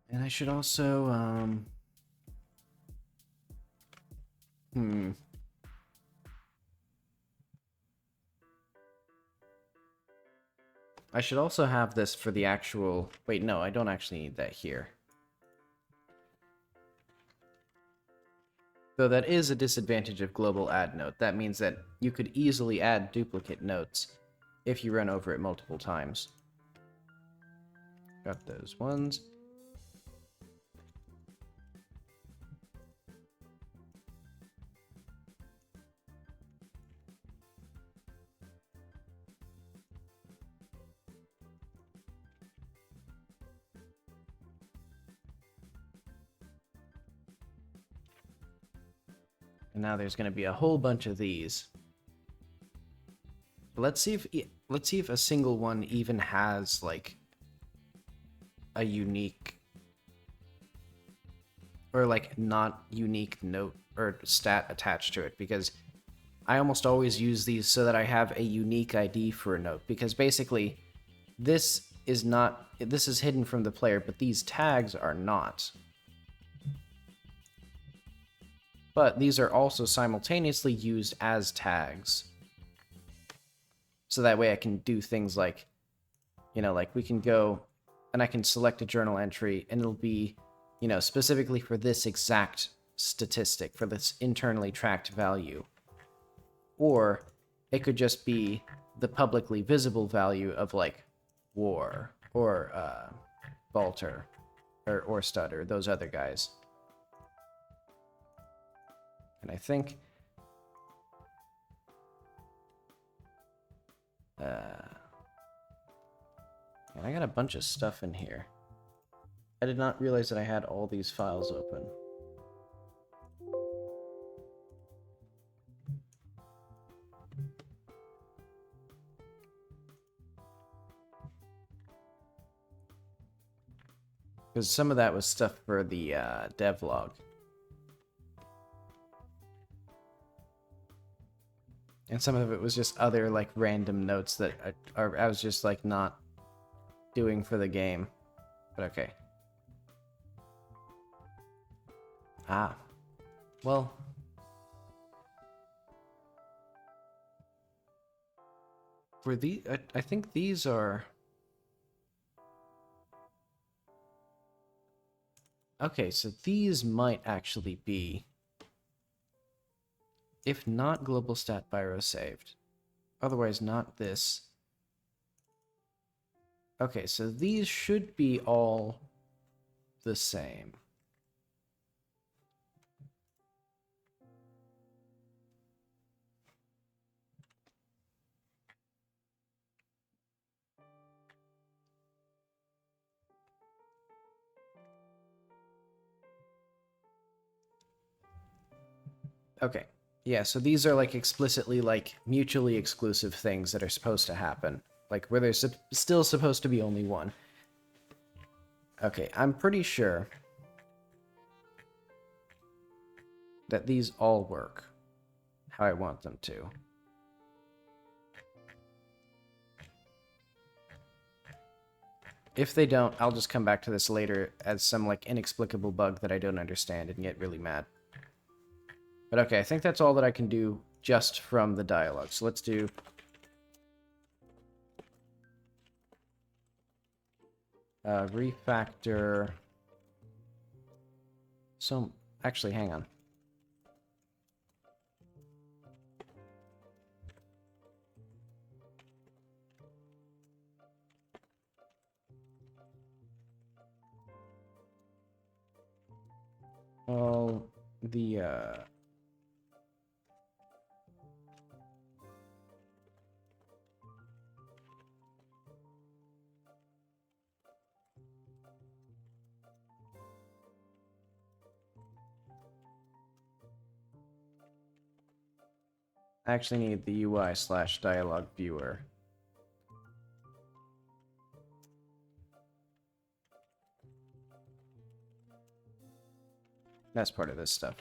And I should also, I should also have this for the actual... Wait, no, I don't actually need that here. Though that is a disadvantage of global add note. That means that you could easily add duplicate notes if you run over it multiple times. Got those ones. And now there's going to be a whole bunch of these. But let's see if a single one even has, like, a unique or, like, not unique note or stat attached to it, because I almost always use these so that I have a unique ID for a note, because basically this is hidden from the player, but these tags are not. But these are also simultaneously used as tags. So that way I can do things like, you know, like we can go and I can select a journal entry and it'll be, you know, specifically for this exact statistic, for this internally tracked value. Or it could just be the publicly visible value of, like, War or Balter or Stutter, those other guys. And I think and I got a bunch of stuff in here. I did not realize that I had all these files open. Because some of that was stuff for the devlog. And some of it was just other, like, random notes that I was just, like, not doing for the game. But okay. Ah. Well. For the... I think these are... Okay, so these might actually be... If not global stat biro saved. Otherwise not this. Okay, so these should be all the same. Okay. Yeah, so these are like explicitly like mutually exclusive things that are supposed to happen. Like where there's still supposed to be only one. Okay, I'm pretty sure that these all work how I want them to. If they don't, I'll just come back to this later as some like inexplicable bug that I don't understand and get really mad. But okay, I think that's all that I can do just from the dialogue. So let's do refactor. So actually, hang on. Well, the I actually need the UI/dialog viewer. That's part of this stuff.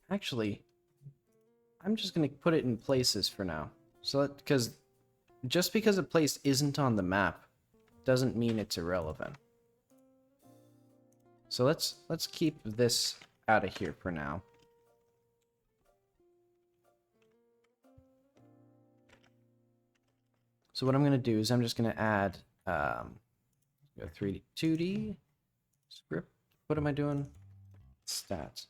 Actually, I'm just going to put it in places for now. So because just because a place isn't on the map doesn't mean it's irrelevant. So let's keep this out of here for now. So what I'm going to do is I'm just going to add a 3D, 2D script. What am I doing? Stats.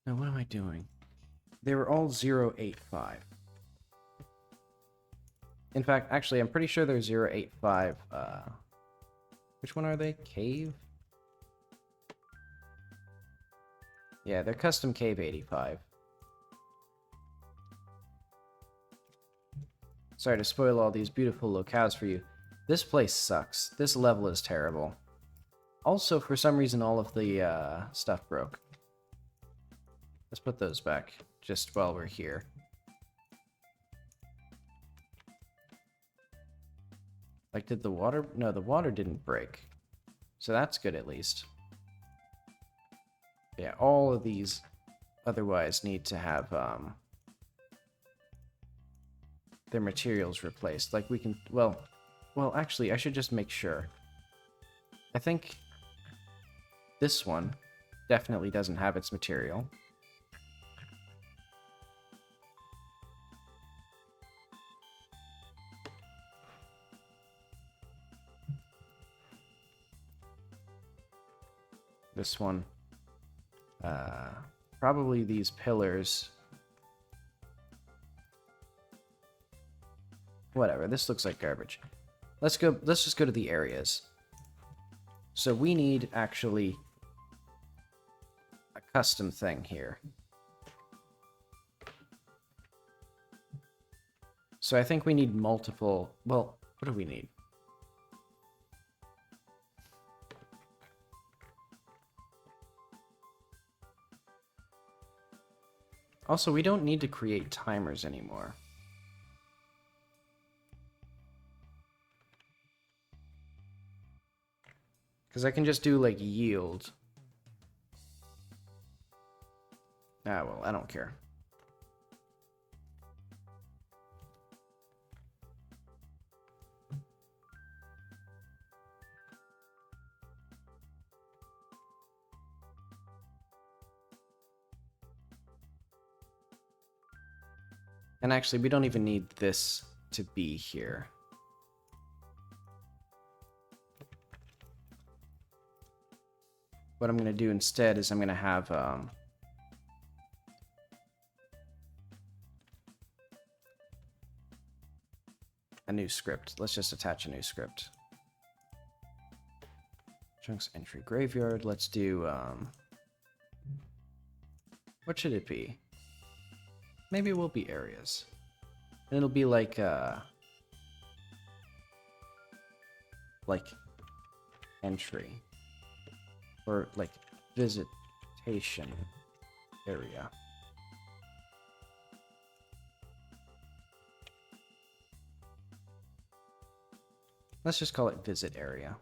Now what am I doing? They were all 085. In fact, actually, I'm pretty sure they're 085. Which one are they? Cave? Yeah, they're custom cave 85. Sorry to spoil all these beautiful locales for you. This place sucks. This level is terrible. Also, for some reason, all of the stuff broke. Let's put those back, just while we're here. Like, did the water... No, the water didn't break. So that's good, at least. Yeah, all of these otherwise need to have their materials replaced. Like, we can... Well, actually, I should just make sure. I think this one definitely doesn't have its material. This one. Probably these pillars. Whatever, this looks like garbage. Let's just go to the areas. So we need, actually, a custom thing here. So I think we need multiple... Well, what do we need? Also, we don't need to create timers anymore. Because I can just do, like, yield. Ah, well, I don't care. And actually, we don't even need this to be here. What I'm going to do instead is I'm going to have a new script. Let's just attach a new script. Chunks entry graveyard. Let's do what should it be? maybe it will be areas. And it'll be like entry or like visitation area. Let's just call it visit area.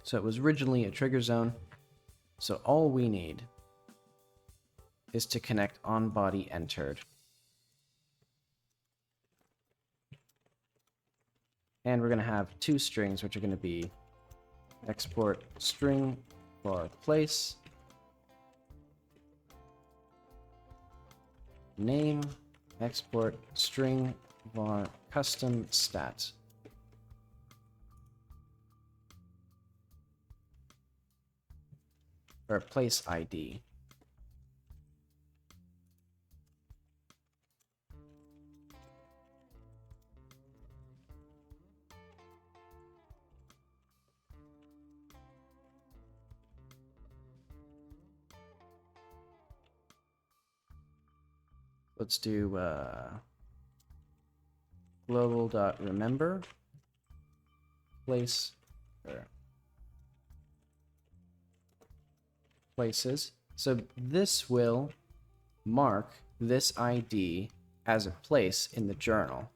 So it was originally a trigger zone. So all we need is to connect on body entered. And we're going to have two strings, which are going to be export string var place, name, export string var custom stat. Or place ID. Let's do global.remember place or places. So this will mark this ID as a place in the journal.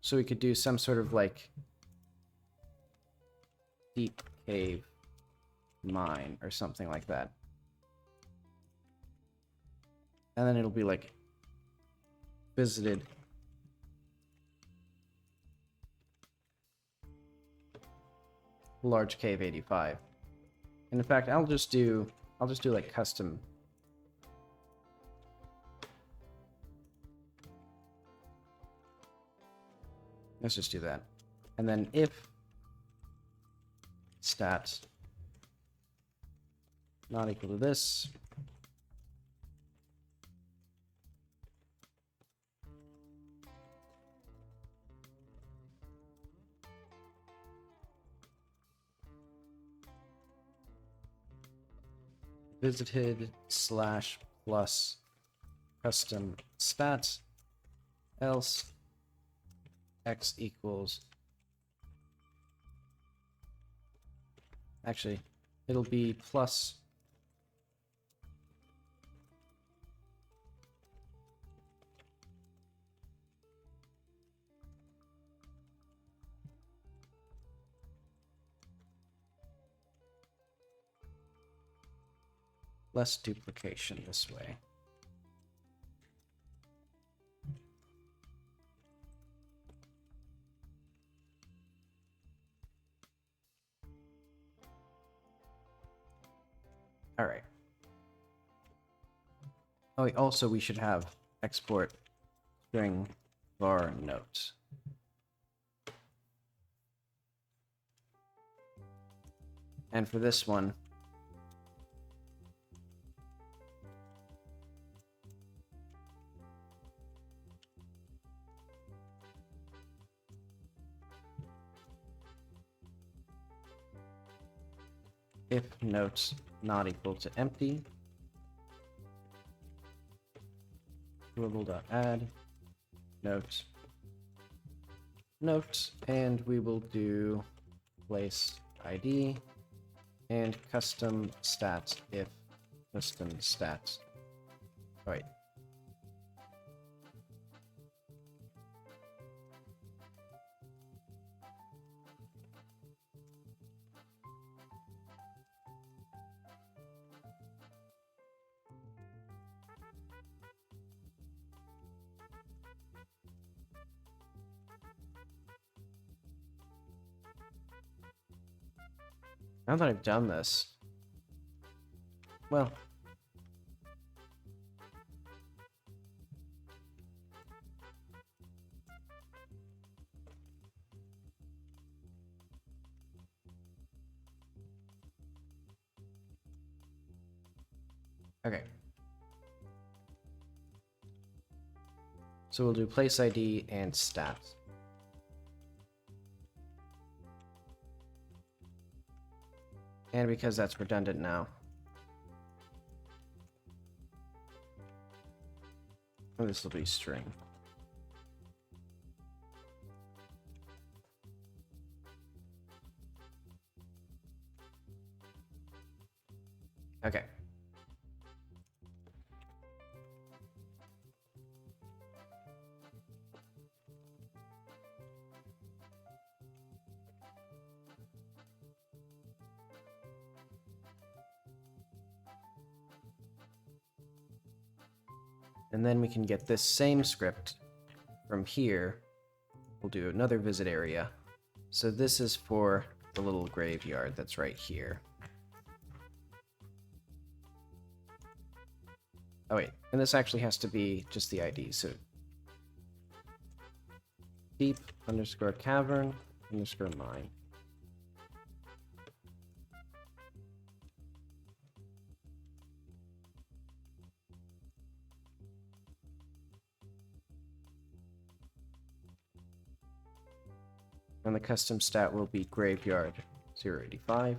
So we could do some sort of like deep cave mine or something like that. And then it'll be like visited large cave 85. And in fact, I'll just do like custom. Let's just do that. And then if stats not equal to this, visited slash plus custom stats, else x equals, actually it'll be plus less duplication this way. All right. Oh, also we should have export string var notes. And for this one, if notes not equal to empty, global.add note, and we will do place ID and custom stats if custom stats. All right. Now that I've done this, well, okay. So we'll do place ID and stats. And because that's redundant now. Oh, this will be string. Okay. And then we can get this same script from here. We'll do another visit area. So this is for the little graveyard that's right here. Oh wait, and this actually has to be just the ID, so deep underscore cavern underscore mine. And the custom stat will be graveyard 085.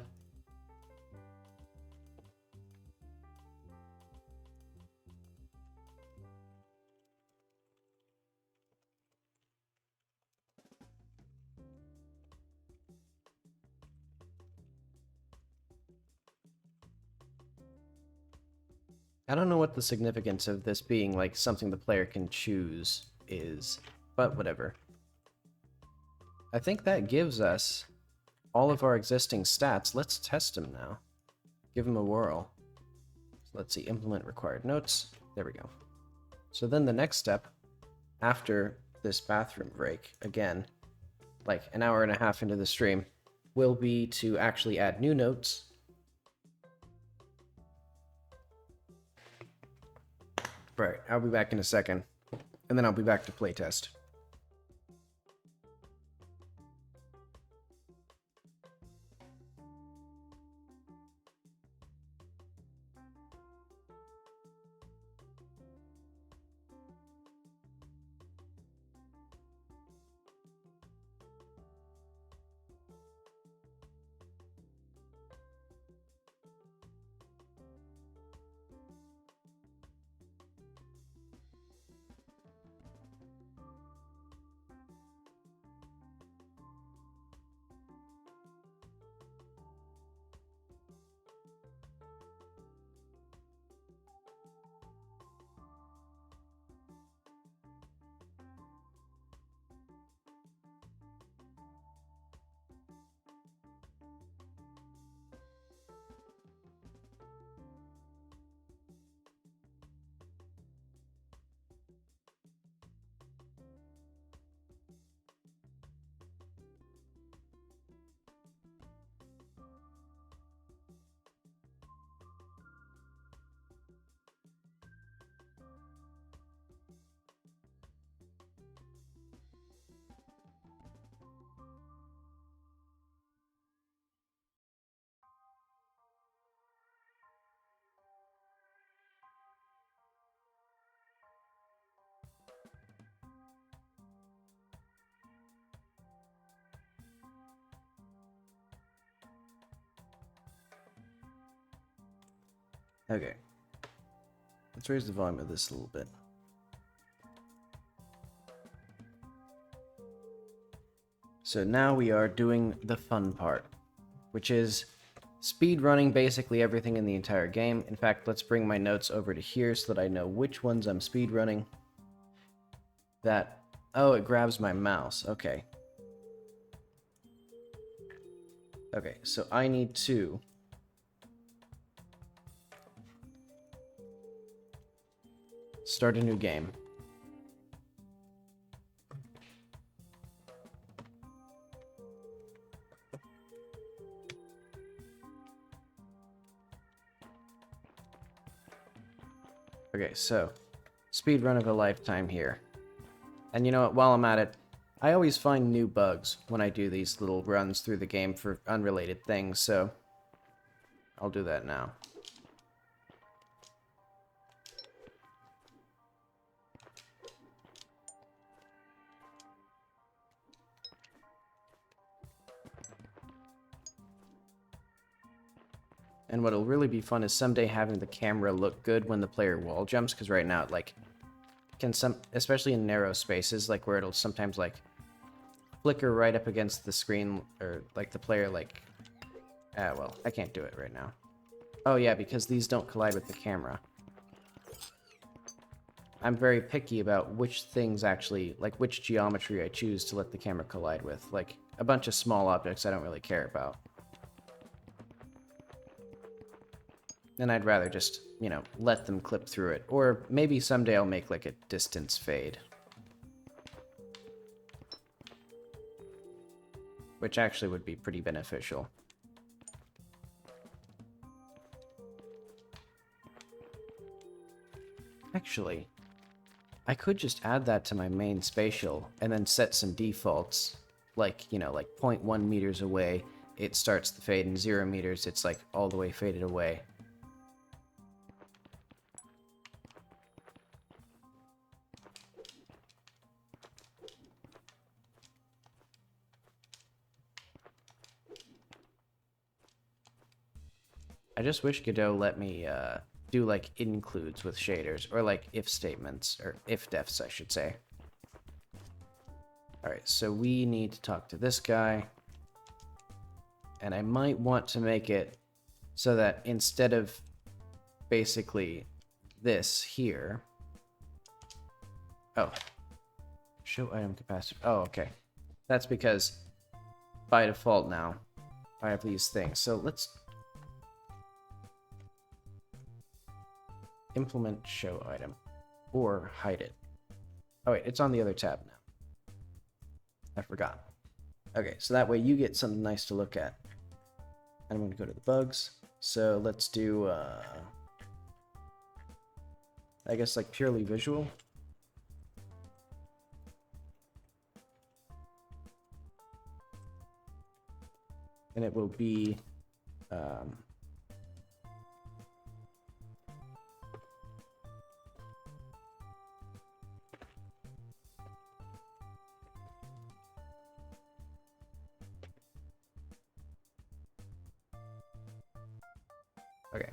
I don't know what the significance of this being like something the player can choose is, but whatever. I think that gives us all of our existing stats. Let's test them now. Give them a whirl. So let's see, implement required notes. There we go. So then the next step after this bathroom break, again, like an hour and a half into the stream, will be to actually add new notes. Right, I'll be back in a second, and then I'll be back to playtest. Okay. Let's raise the volume of this a little bit. So now we are doing the fun part, which is speed running basically everything in the entire game. In fact, let's bring my notes over to here so that I know which ones I'm speed running. Oh, it grabs my mouse. Okay. Okay, so I need to start a new game. Okay, so speed run of a lifetime here. And you know what, while I'm at it, I always find new bugs when I do these little runs through the game for unrelated things, so I'll do that now. And what'll really be fun is someday having the camera look good when the player wall jumps, because right now it, like, can especially in narrow spaces, like, where it'll sometimes, like, flicker right up against the screen, or, like, the player, like... well, I can't do it right now. Oh, yeah, because these don't collide with the camera. I'm very picky about which things actually, like, which geometry I choose to let the camera collide with. Like, a bunch of small objects I don't really care about. And I'd rather just, you know, let them clip through it. Or maybe someday I'll make, like, a distance fade. Which actually would be pretty beneficial. Actually, I could just add that to my main spatial and then set some defaults. Like, you know, like 0.1 meters away, it starts the fade, and 0 meters, it's like all the way faded away. I just wish Godot let me do like includes with shaders, or like if statements, or if defs I should say. Alright, so we need to talk to this guy. And I might want to make it so that instead of basically this here... Oh. Show item capacitor. Oh, okay. That's because by default now I have these things. So let's implement show item or hide it. Oh wait, it's on the other tab now. I forgot. Okay, so that way you get something nice to look at. I'm going to go to the bugs. So let's do, I guess like purely visual. And it will be, okay.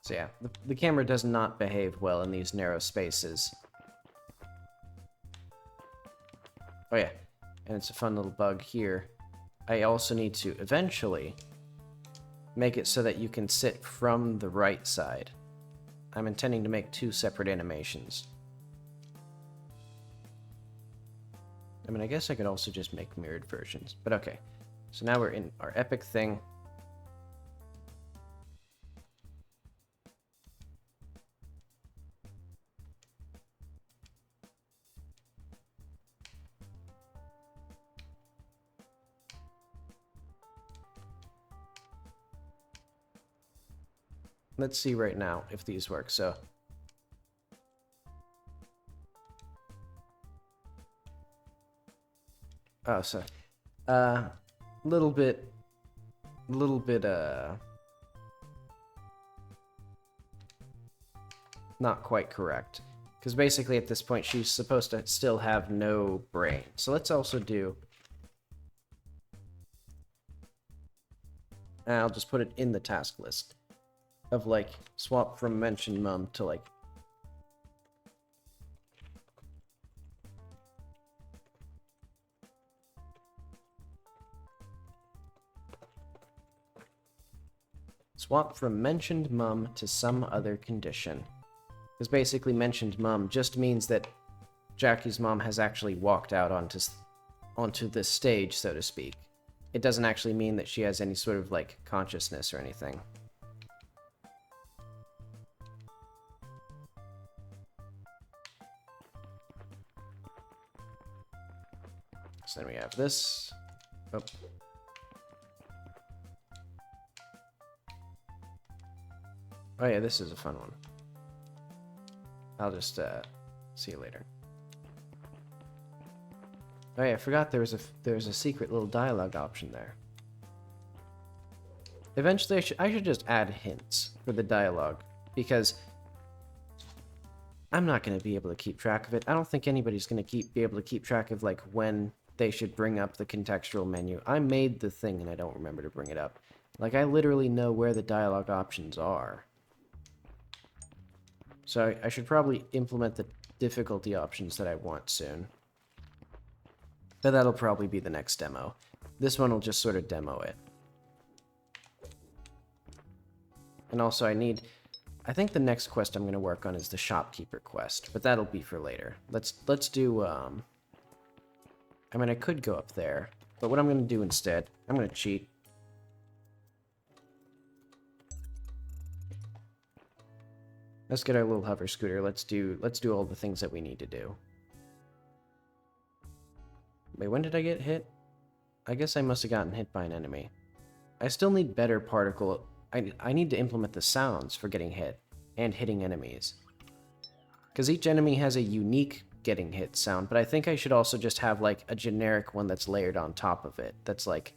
So yeah, the camera does not behave well in these narrow spaces. Oh yeah, and it's a fun little bug here. I also need to eventually make it so that you can sit from the right side. I'm intending to make 2 separate animations. I mean, I guess I could also just make mirrored versions, but okay. So now we're in our epic thing. Let's see right now if these work. So oh, so little bit not quite correct, because basically at this point she's supposed to still have no brain. So let's also do, I'll just put it in the task list of like swap from mentioned mum to like swap from mentioned mum to some other condition. Because basically mentioned mum just means that Jackie's mom has actually walked out onto the stage, so to speak. It doesn't actually mean that she has any sort of like consciousness or anything. So then we have this. Oh. Oh yeah, this is a fun one. I'll just see you later. Oh yeah, I forgot there was a secret little dialogue option there. Eventually, I should just add hints for the dialogue, because I'm not going to be able to keep track of it. I don't think anybody's going to be able to keep track of like when they should bring up the contextual menu. I made the thing and I don't remember to bring it up. Like, I literally know where the dialogue options are. So I should probably implement the difficulty options that I want soon. But that'll probably be the next demo. This one will just sort of demo it. And also I think the next quest I'm going to work on is the shopkeeper quest, but that'll be for later. Let's do, I mean, I could go up there, but what I'm going to do instead, I'm going to cheat. Let's get our little hover scooter. Let's do all the things that we need to do. Wait, when did I get hit? I guess I must have gotten hit by an enemy. I still need better particle. I need to implement the sounds for getting hit and hitting enemies. Because each enemy has a unique getting hit sound, but I think I should also just have like a generic one that's layered on top of it. That's like,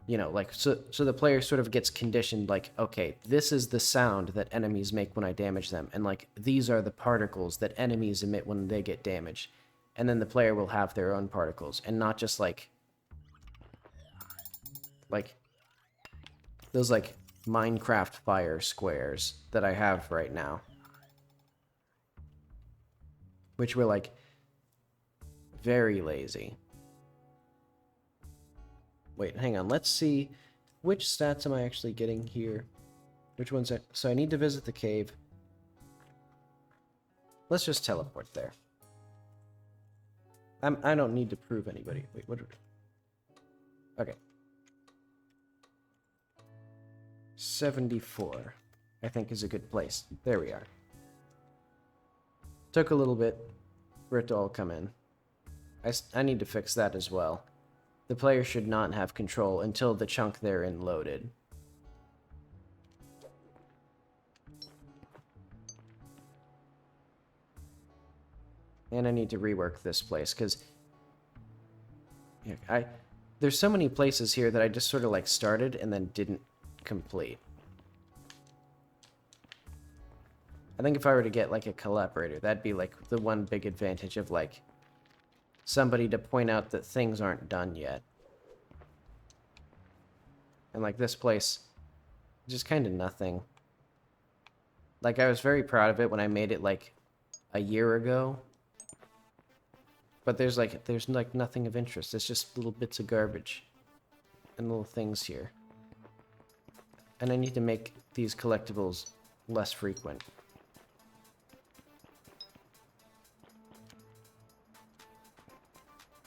you know, like, so the player sort of gets conditioned, like, okay, this is the sound that enemies make when I damage them, and like, these are the particles that enemies emit when they get damaged. And then the player will have their own particles, and not just like those like Minecraft fire squares that I have right now. Which were like very lazy. Wait, hang on. Let's see which stats am I actually getting here. Which ones are... So I need to visit the cave. Let's just teleport there. I don't need to prove anybody. Wait, what? Okay. 74, I think, is a good place. There we are. Took a little bit for it to all come in. I need to fix that as well. The player should not have control until the chunk they're in loaded. And I need to rework this place, because there's so many places here that I just sort of like started and then didn't complete. I think if I were to get like a collaborator, that'd be like the one big advantage of like somebody to point out that things aren't done yet. And like this place, just kind of nothing. Like, I was very proud of it when I made it like a year ago. But there's like nothing of interest. It's just little bits of garbage and little things here. And I need to make these collectibles less frequent.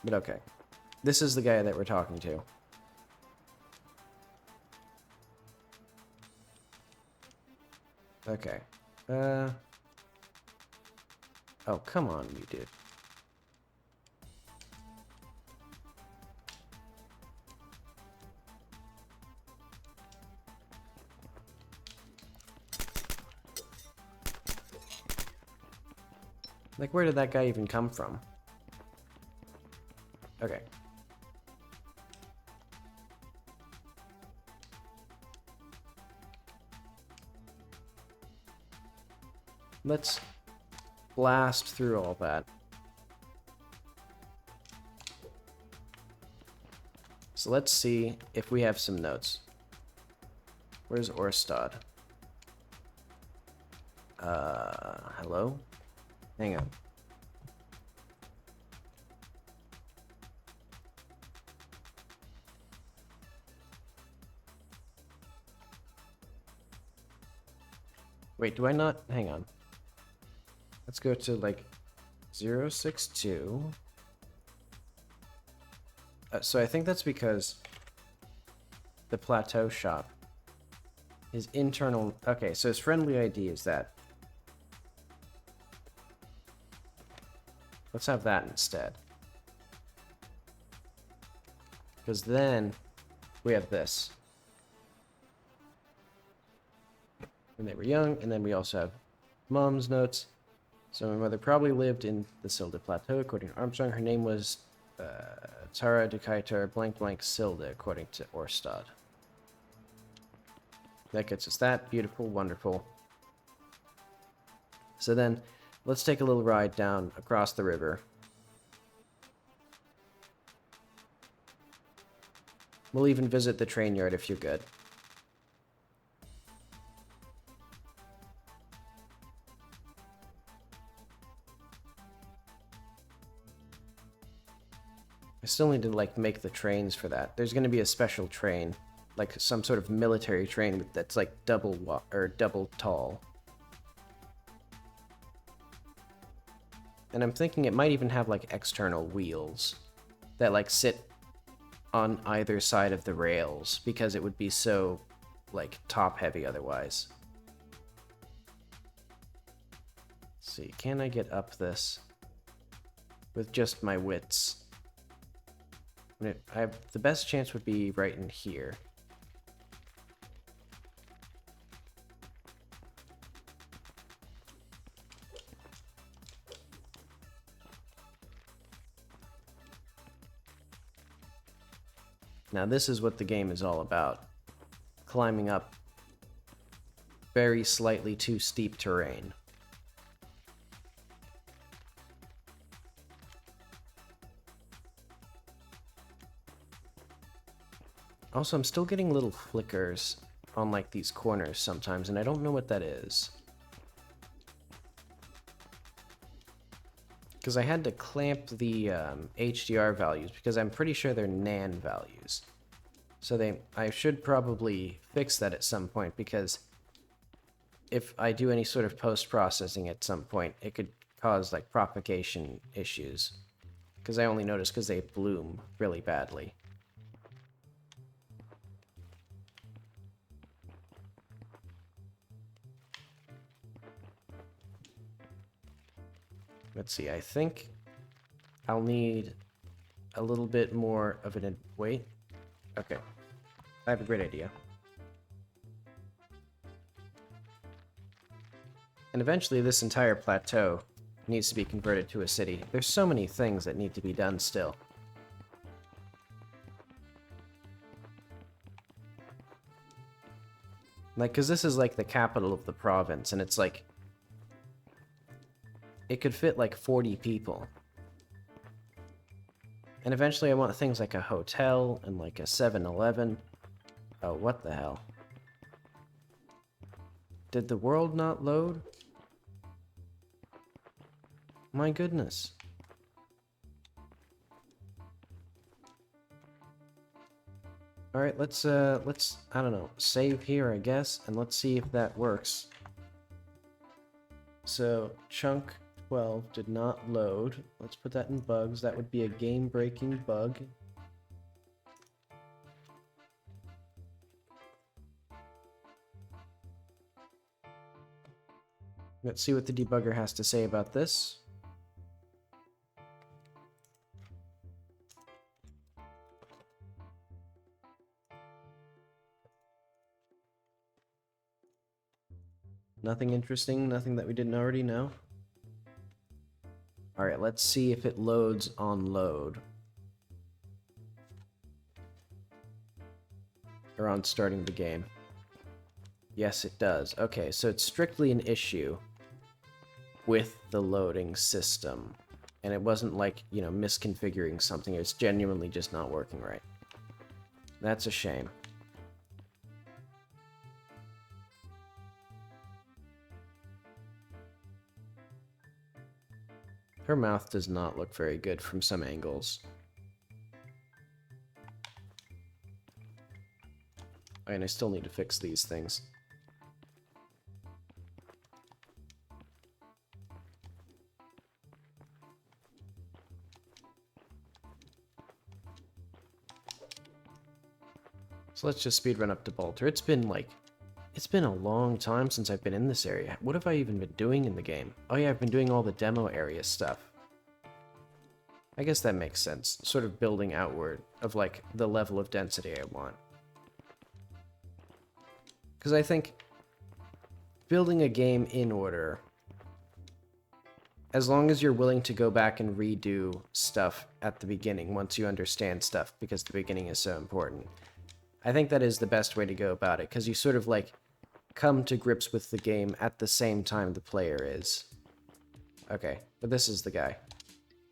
But okay. This is the guy that we're talking to. Okay. Oh, come on, you dude. Like, where did that guy even come from? Okay. Let's blast through all that. So let's see if we have some notes. Where's Orstad? Hello? Hang on. Wait, do I not? Hang on. Let's go to like 062. So I think that's because the plateau shop, his internal... Okay, so his friendly ID is that. Let's have that instead. Because then we have this. When they were young, and then we also have mom's notes. So my mother probably lived in the Silda Plateau, according to Armstrong. Her name was Tara Dekaitar blank blank Silda, according to Orstad. That gets us that. Beautiful, wonderful. So then, let's take a little ride down across the river. We'll even visit the train yard if you're good. I still need to, like, make the trains for that. There's going to be a special train, like some sort of military train that's, like, double tall. And I'm thinking it might even have, like, external wheels that, like, sit on either side of the rails, because it would be so, like, top-heavy otherwise. Let's see, can I get up this with just my wits? The best chance would be right in here. Now this is what the game is all about. Climbing up very slightly too steep terrain. Also, I'm still getting little flickers on, like, these corners sometimes, and I don't know what that is. Because I had to clamp the HDR values, because I'm pretty sure they're NaN values. So I should probably fix that at some point, because if I do any sort of post-processing at some point, it could cause, like, propagation issues. Because I only notice because they bloom really badly. Let's see, I think I'll need a little bit more of an... Wait. Okay. I have a great idea. And eventually this entire plateau needs to be converted to a city. There's so many things that need to be done still. Like, because this is like the capital of the province, and it's like... It could fit like 40 people. And eventually I want things like a hotel and like a 7-Eleven. Oh, what the hell? Did the world not load? My goodness. Alright, let's, I don't know, save here, I guess, and let's see if that works. So, chunk 12 did not load. Let's put that in bugs. That would be a game-breaking bug. Let's see what the debugger has to say about this. Nothing interesting, nothing that we didn't already know. Alright, let's see if it loads on load. Or on starting the game. Yes, it does. Okay, so it's strictly an issue with the loading system. And it wasn't like, you know, misconfiguring something. It's genuinely just not working right. That's a shame. Her mouth does not look very good from some angles. And I still need to fix these things. So let's just speedrun up to Balter. It's been a long time since I've been in this area. What have I even been doing in the game? Oh yeah, I've been doing all the demo area stuff. I guess that makes sense. Sort of building outward of, like, the level of density I want. Because I think building a game in order, as long as you're willing to go back and redo stuff at the beginning once you understand stuff, because the beginning is so important, I think that is the best way to go about it, because you sort of, like, come to grips with the game at the same time the player is. Okay, but this is the guy.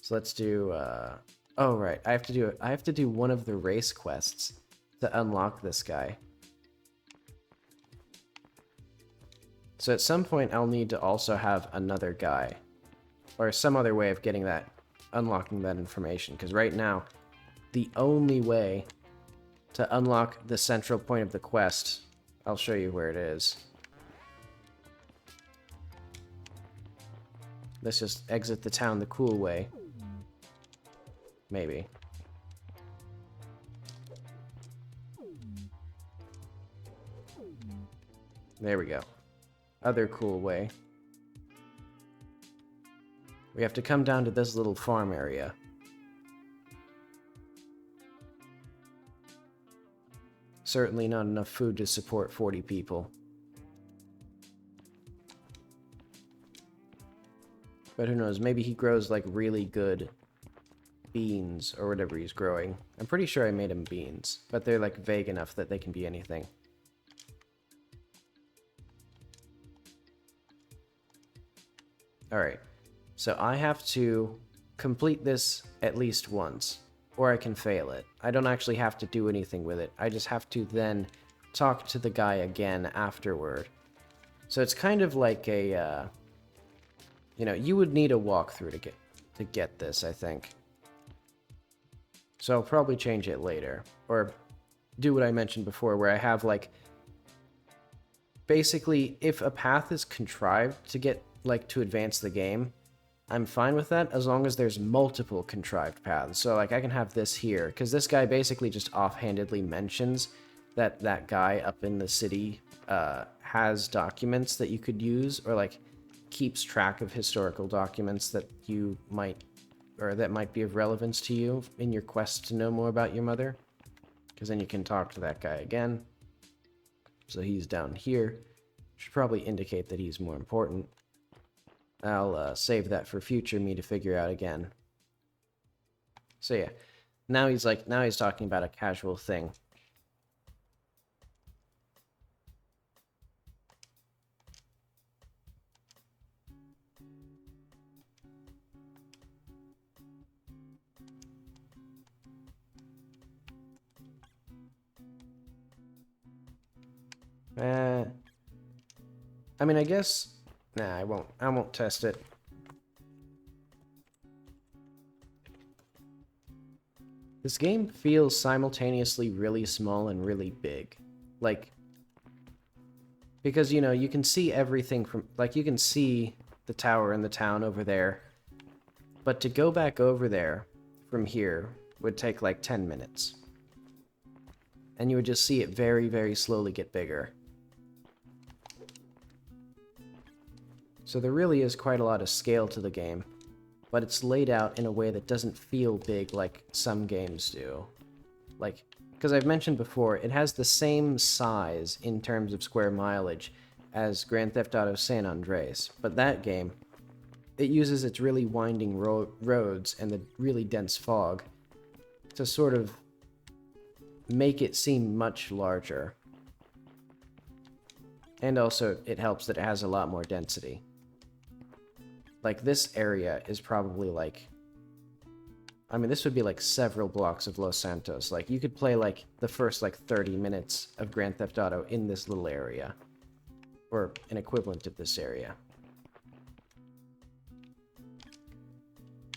So let's do, oh right, I have to do one of the race quests. to unlock this guy. So at some point I'll need to also have another guy. Or some other way of getting that, unlocking that information. Because right now, the only way to unlock the central point of the quest, I'll show you where it is. Let's just exit the town the cool way. Maybe. There we go. Other cool way. We have to come down to this little farm area. Certainly not enough food to support 40 people. But who knows, maybe he grows like really good beans or whatever he's growing. I'm pretty sure I made him beans, but they're like vague enough that they can be anything. Alright, so I have to complete this at least once, or I can fail it. I don't actually have to do anything with it. I just have to then talk to the guy again afterward. So it's kind of like a, you know, you would need a walkthrough to get this, I think. So I'll probably change it later, or do what I mentioned before, where I have like, basically, if a path is contrived to get, like, to advance the game, I'm fine with that as long as there's multiple contrived paths. So, like, I can have this here, because this guy basically just offhandedly mentions that that guy up in the city has documents that you could use, or, like, keeps track of historical documents that you might, or that might be of relevance to you in your quest to know more about your mother. Because then you can talk to that guy again. So he's down here. Should probably indicate that he's more important. I'll save that for future me to figure out again. So yeah, now he's talking about a casual thing. I mean, I guess... Nah, I won't test it. This game feels simultaneously really small and really big. Like... Because, you know, you can see everything from... Like, you can see the tower in the town over there. But to go back over there from here would take, like, 10 minutes. And you would just see it very, very slowly get bigger. So there really is quite a lot of scale to the game, but it's laid out in a way that doesn't feel big like some games do. Like, because I've mentioned before, it has the same size in terms of square mileage as Grand Theft Auto San Andreas, but that game, it uses its really winding roads and the really dense fog to sort of make it seem much larger. And also, it helps that it has a lot more density. Like, this area is probably, like... I mean, this would be, like, several blocks of Los Santos. Like, you could play, like, the first, like, 30 minutes of Grand Theft Auto in this little area. Or an equivalent of this area.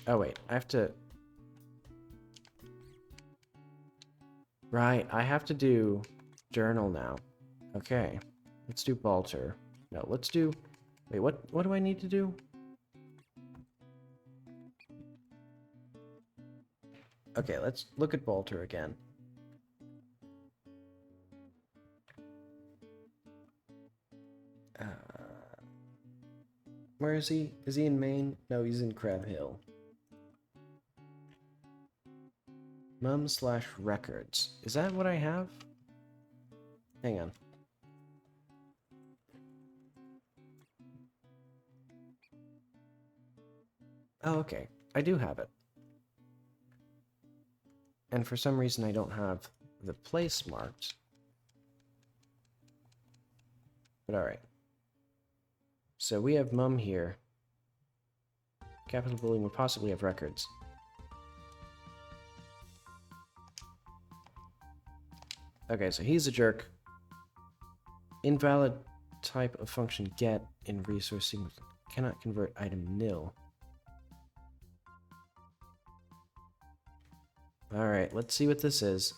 Oh, wait. I have to... Right, I have to do journal now. Okay. Let's do Balter. No, let's do... Wait, what do I need to do? Okay, let's look at Balter again. Where is he? Is he in Maine? No, he's in Crab Hill. Mum/records. Is that what I have? Hang on. Oh, okay. I do have it. And for some reason I don't have the place marked. But alright. So we have Mum here. Capital Building would possibly have records. Okay, so he's a jerk. Invalid type of function get in resource sequence cannot convert item nil. Alright, let's see what this is.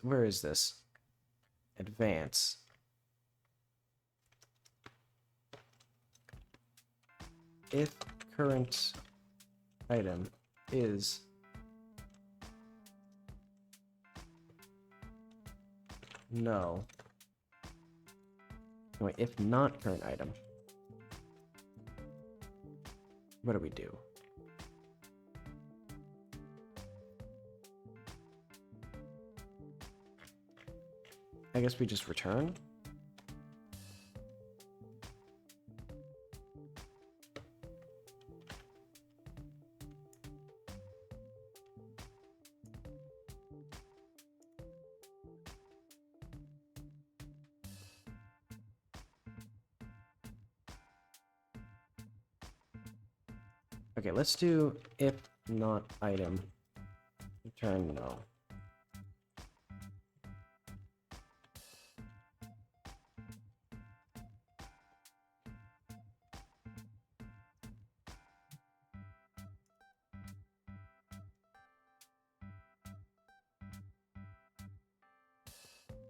Where is this? Advance. If current item is no. Wait, if not current item, what do we do? I guess we just return. Okay, let's do if not item, return no.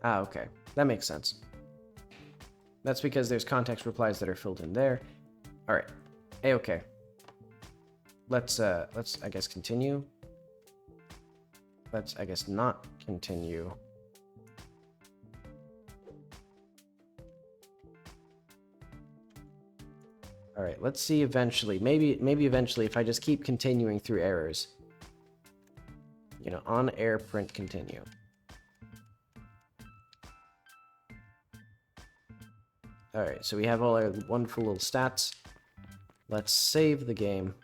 Ah, okay. That makes sense. That's because there's context replies that are filled in there. Alright. A-okay. Let's I guess continue. Let's I guess not continue. Alright, let's see eventually. Maybe eventually if I just keep continuing through errors. You know, on air print continue. Alright, so we have all our wonderful little stats. Let's save the game.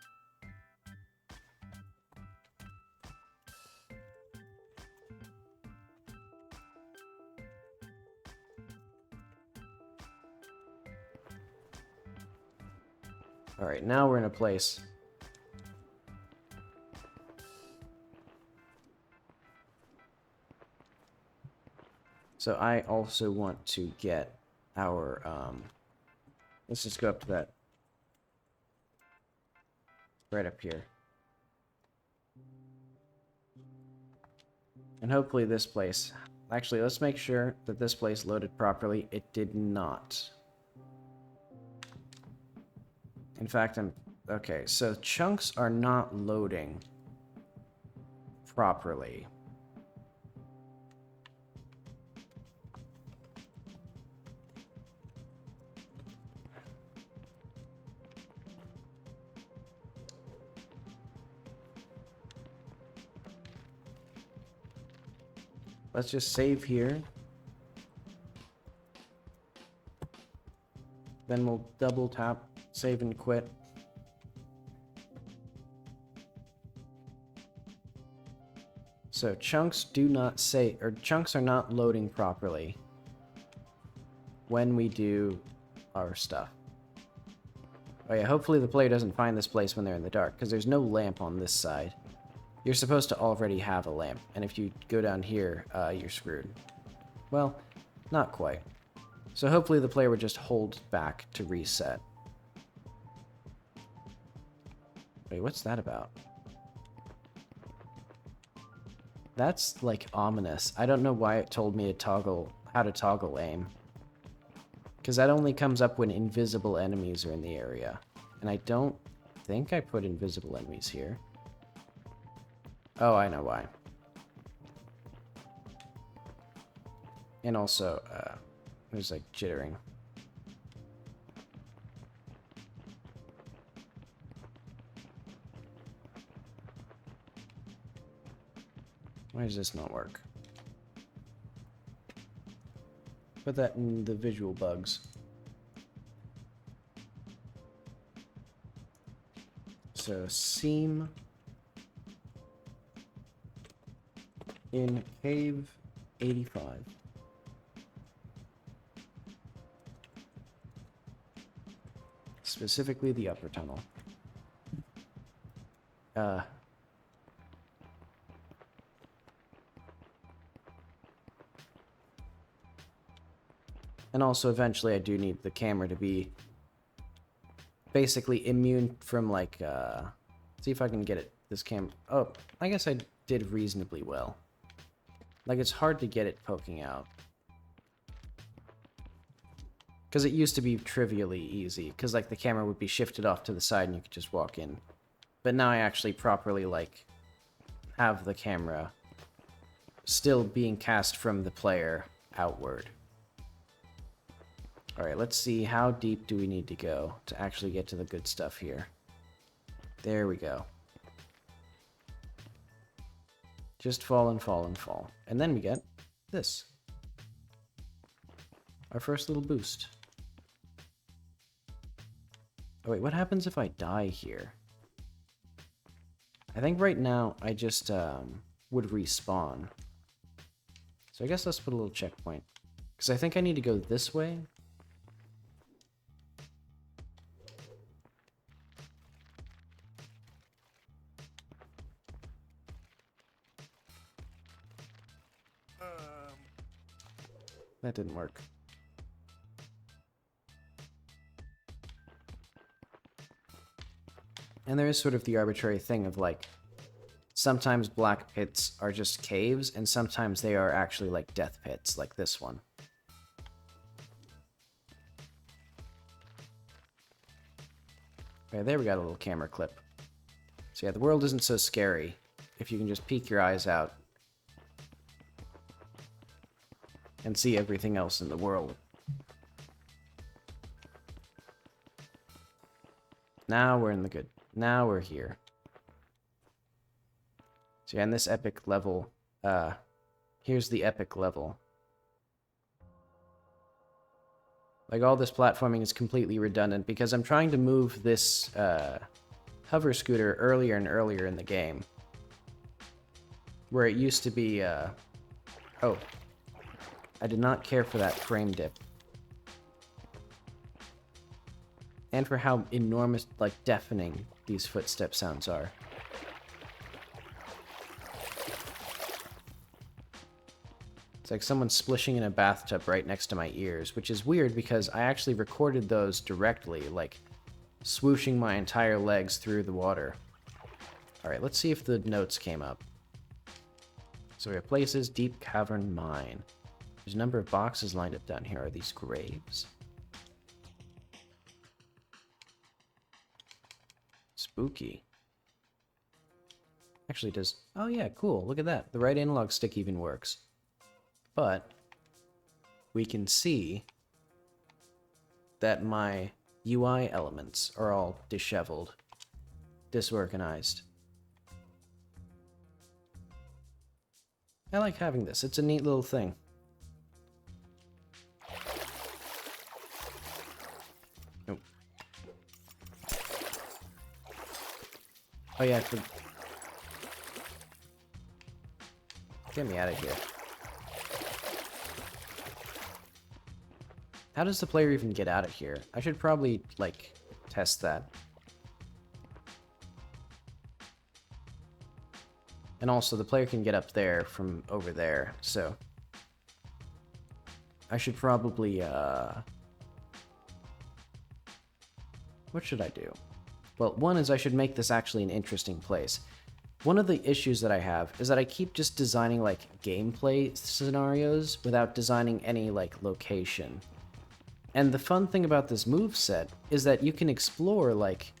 Alright, now we're in a place. So I also want to get our, let's just go up to that. Right up here. And hopefully this place. Actually, let's make sure that this place loaded properly. It did not. In fact, okay, so chunks are not loading properly. Let's just save here. Then we'll double tap, save and quit. So chunks do not say, or chunks are not loading properly when we do our stuff. Oh yeah, hopefully the player doesn't find this place when they're in the dark, because there's no lamp on this side. You're supposed to already have a lamp, and if you go down here, you're screwed. Well, not quite. So hopefully the player would just hold back to reset. Wait, what's that about? That's, like, ominous. I don't know why it told me to toggle, how to toggle aim. Because that only comes up when invisible enemies are in the area. And I don't think I put invisible enemies here. Oh, I know why. And also, there's like jittering. Why does this not work? Put that in the visual bugs. So, seam in cave 85. Specifically the upper tunnel. And also, eventually, I do need the camera to be basically immune from, like, see if I can get it, this camera. Oh, I guess I did reasonably well. Like, it's hard to get it poking out. Because it used to be trivially easy, because, like, the camera would be shifted off to the side and you could just walk in. But now I actually properly, like, have the camera still being cast from the player outward. Alright, let's see, how deep do we need to go to actually get to the good stuff here? There we go. Just fall and fall and fall. And then we get this. Our first little boost. Oh wait, what happens if I die here? I think right now I just would respawn. So I guess let's put a little checkpoint. Because I think I need to go this way. That didn't work. And there is sort of the arbitrary thing of, like, sometimes black pits are just caves, and sometimes they are actually, like, death pits, like this one. Okay, there we got a little camera clip. So yeah, the world isn't so scary if you can just peek your eyes out and see everything else in the world. Now we're in the good. Now we're here. So yeah, in this epic level, here's the epic level. Like, all this platforming is completely redundant because I'm trying to move this hover scooter earlier and earlier in the game. Where it used to be, oh. I did not care for that frame dip. And for how enormous, like, deafening these footstep sounds are. It's like someone splishing in a bathtub right next to my ears, which is weird because I actually recorded those directly, like, swooshing my entire legs through the water. Alright, let's see if the notes came up. So we have places, deep cavern mine. There's a number of boxes lined up down here. Are these graves? Spooky. Actually does... Oh yeah, cool. Look at that. The right analog stick even works. But we can see that my UI elements are all disheveled, disorganized. I like having this. It's a neat little thing. Nope. Oh yeah, get me out of here. How does the player even get out of here? I should probably, like, test that. And also, the player can get up there from over there, so... I should probably, what should I do? Well, one is I should make this actually an interesting place. One of the issues that I have is that I keep just designing, like, gameplay scenarios without designing any, like, location. And the fun thing about this moveset is that you can explore, like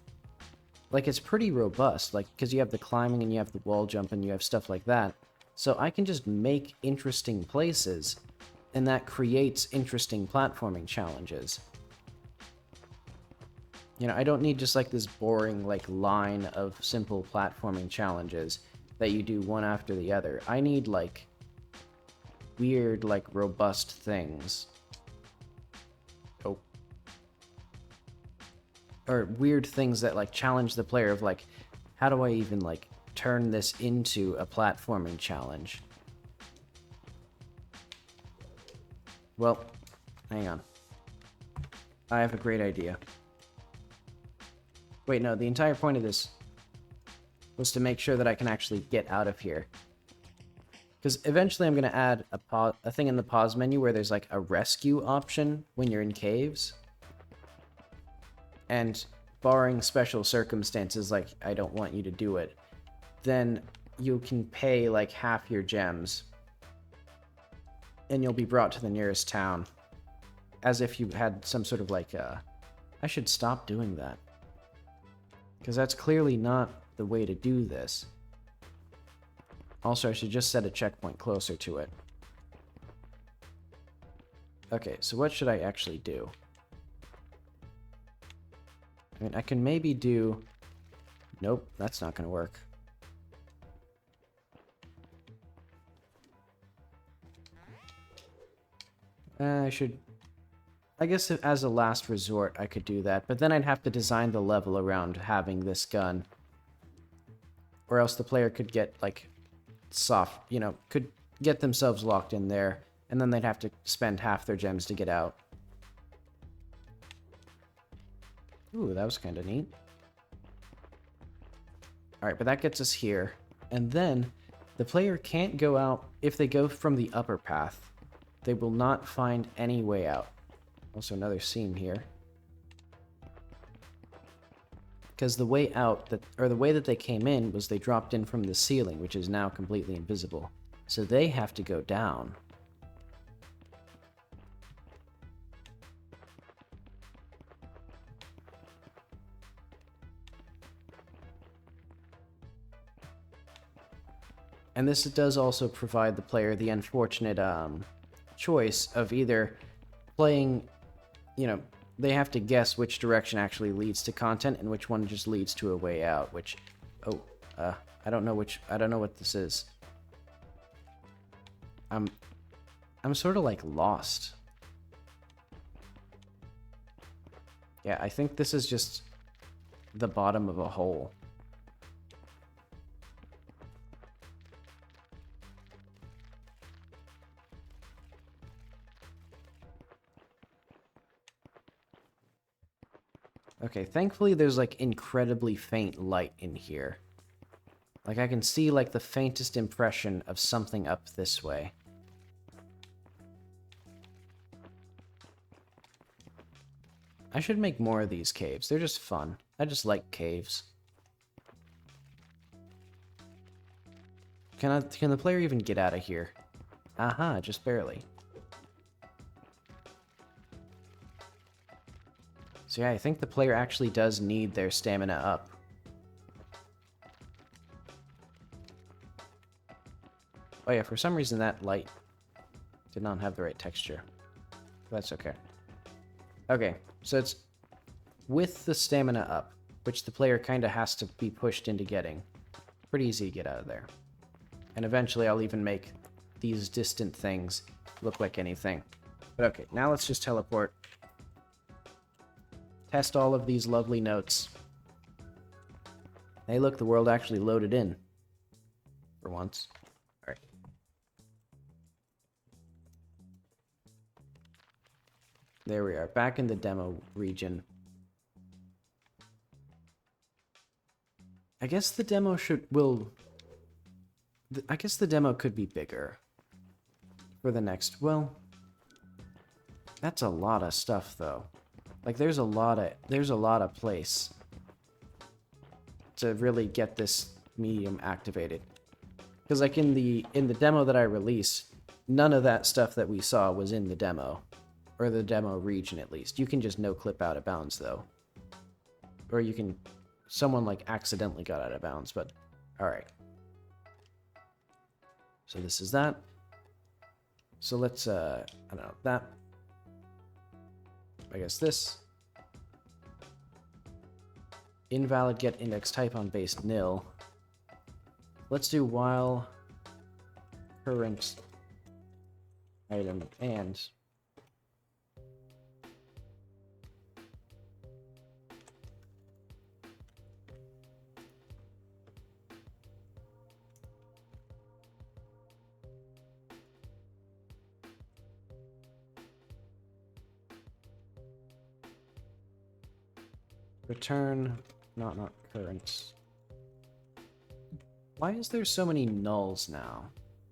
it's pretty robust, like, because you have the climbing and you have the wall jump and you have stuff like that. So I can just make interesting places, and that creates interesting platforming challenges. You know, I don't need just, like, this boring, like, line of simple platforming challenges that you do one after the other. I need, like, weird, like, robust things. Oh. Or weird things that, like, challenge the player of, like, how do I even, like, turn this into a platforming challenge? Well, hang on. I have a great idea. Wait, no, the entire point of this was to make sure that I can actually get out of here. Because eventually I'm going to add a thing in the pause menu where there's like a rescue option when you're in caves. And barring special circumstances, like I don't want you to do it, then you can pay like half your gems and you'll be brought to the nearest town as if you had some sort of like I should stop doing that, because that's clearly not the way to do this. Also, I should just set a checkpoint closer to it. Okay, so what should I actually do? I mean, I can maybe do... Nope, that's not gonna work. I should... I guess if, as a last resort, I could do that, but then I'd have to design the level around having this gun. Or else the player could get, like, soft, you know, could get themselves locked in there, and then they'd have to spend half their gems to get out. Ooh, that was kind of neat. Alright, but that gets us here. And then, the player can't go out. If they go from the upper path, they will not find any way out. Also another seam here. Because the way out, or the way that they came in, was they dropped in from the ceiling, which is now completely invisible. So they have to go down. And this does also provide the player the unfortunate choice of either playing, you know, they have to guess which direction actually leads to content and which one just leads to a way out, which, I don't know what this is. I'm sort of like lost. Yeah, I think this is just the bottom of a hole. Okay, thankfully there's like incredibly faint light in here. Like I can see like the faintest impression of something up this way. I should make more of these caves. They're just fun. I just like caves. Can the player even get out of here? Aha, just barely. So yeah, I think the player actually does need their stamina up. Oh yeah, for some reason that light did not have the right texture. That's okay. Okay, so it's with the stamina up, which the player kind of has to be pushed into getting. Pretty easy to get out of there. And eventually I'll even make these distant things look like anything. But okay, now let's just teleport. Test all of these lovely notes. Hey look, the world actually loaded in. For once. Alright. There we are, back in the demo region. I guess the demo I guess the demo could be bigger. For the next, well... That's a lot of stuff, though. Like, there's a lot of place to really get this medium activated. Because, like, in the demo that I released, none of that stuff that we saw was in the demo. Or the demo region, at least. You can just no-clip out of bounds, though. Or you can... Someone, like, accidentally got out of bounds, but... Alright. So this is that. So let's, I don't know, that... I guess this. Invalid get index type on base nil. Let's do while current item and return not current. Why is there so many nulls now?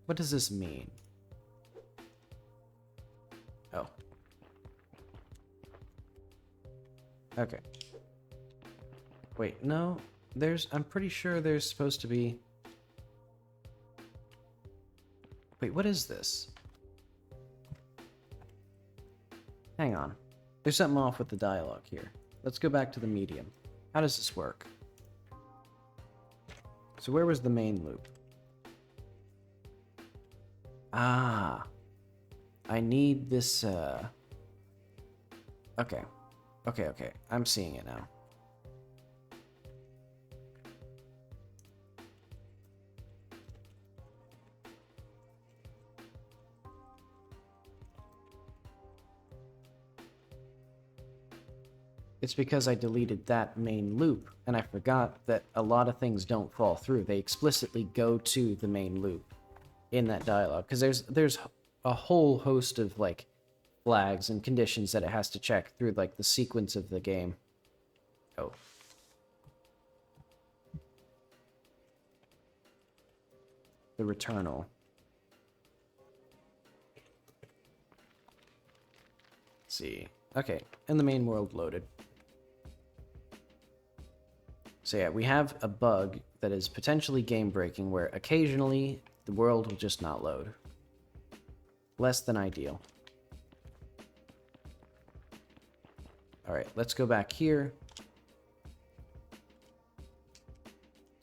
What does this mean? Oh. Okay. Wait, no. I'm pretty sure there's supposed to be... Wait, what is this? Hang on. There's something off with the dialogue here. Let's go back to the medium. How does this work? So where was the main loop? Ah. I need this, Okay. Okay. I'm seeing it now. It's because I deleted that main loop, and I forgot that a lot of things don't fall through. They explicitly go to the main loop in that dialogue, because there's a whole host of, like, flags and conditions that it has to check through, like, the sequence of the game. Oh. The returnal. Let's see. Okay, and the main world loaded. So yeah, we have a bug that is potentially game-breaking where occasionally the world will just not load. Less than ideal. Alright, let's go back here.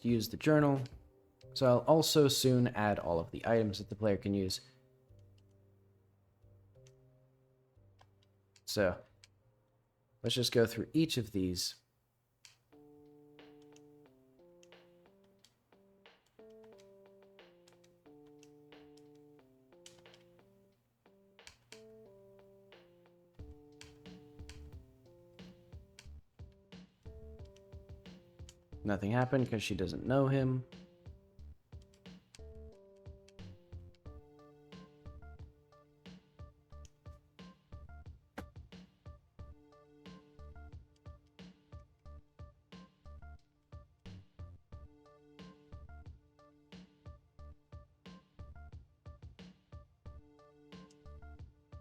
Use the journal. So I'll also soon add all of the items that the player can use. So let's just go through each of these. Nothing happened because she doesn't know him.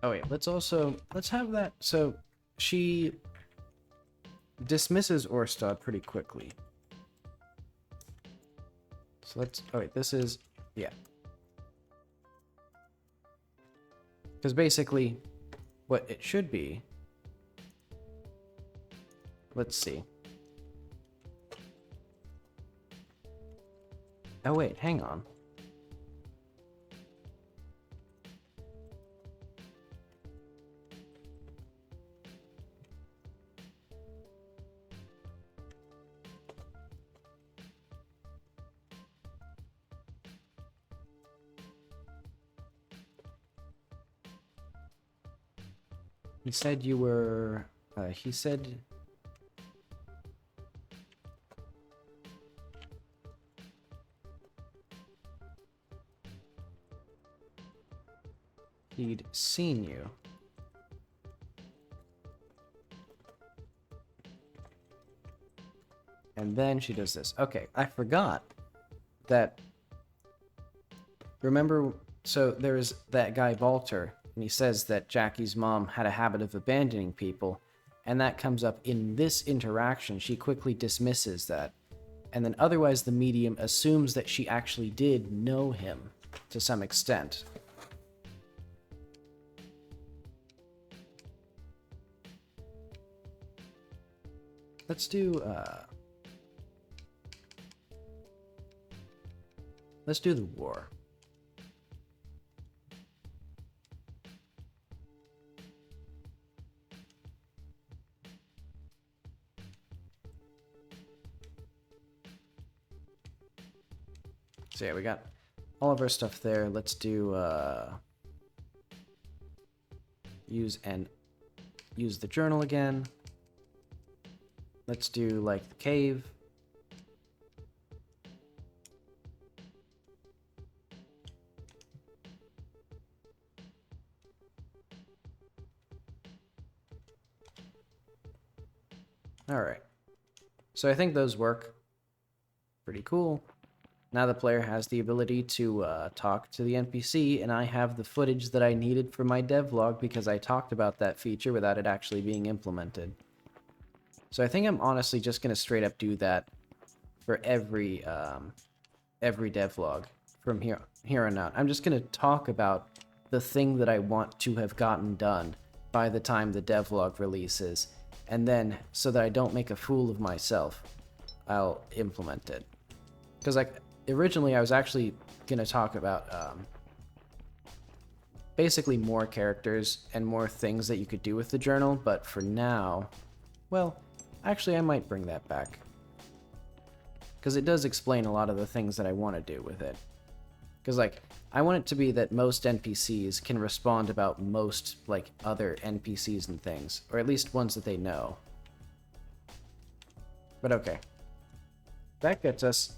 Oh wait, let's have that. So she dismisses Orstad pretty quickly. So oh wait, this is, yeah. Because basically, what it should be, let's see. Oh wait, hang on. He said you were, he said... he'd seen you. And then she does this. Okay, I forgot that... Remember, so there is that guy Walter, and he says that Jackie's mom had a habit of abandoning people, and that comes up in this interaction. She quickly dismisses that. And then otherwise the medium assumes that she actually did know him to some extent. Let's do the war. So yeah, we got all of our stuff there. Let's do use the journal again. Let's do like the cave. All right. So I think those work pretty cool. Now the player has the ability to talk to the NPC, and I have the footage that I needed for my devlog because I talked about that feature without it actually being implemented. So I think I'm honestly just going to straight up do that for every devlog from here on out. I'm just going to talk about the thing that I want to have gotten done by the time the devlog releases, and then so that I don't make a fool of myself, I'll implement it. Because originally I was actually going to talk about basically more characters and more things that you could do with the journal, but for now, well, actually I might bring that back. Because it does explain a lot of the things that I want to do with it. Because, like, I want it to be that most NPCs can respond about most, like, other NPCs and things. Or at least ones that they know. But okay. That gets us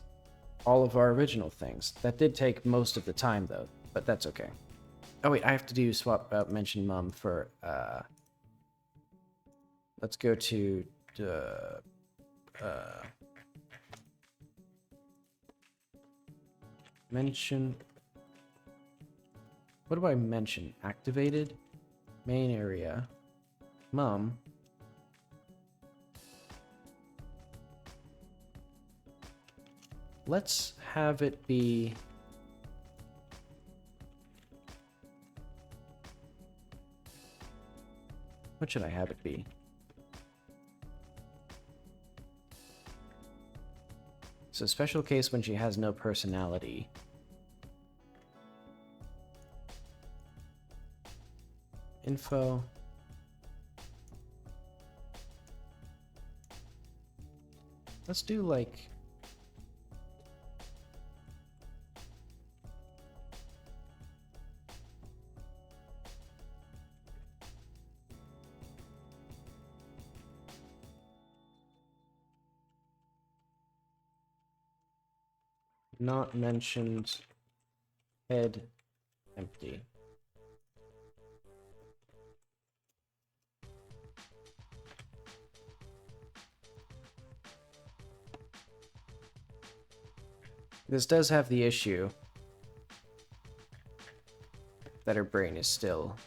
all of our original things. That did take most of the time, though. But that's okay. Oh, wait, I have to do swap out mention mum for, let's go to, mention. What do I mention? Activated, main area, mum. Let's have it be. What should I have it be? So special case when she has no personality. Info. Let's do like. Not mentioned. Head empty. This does have the issue that her brain is still,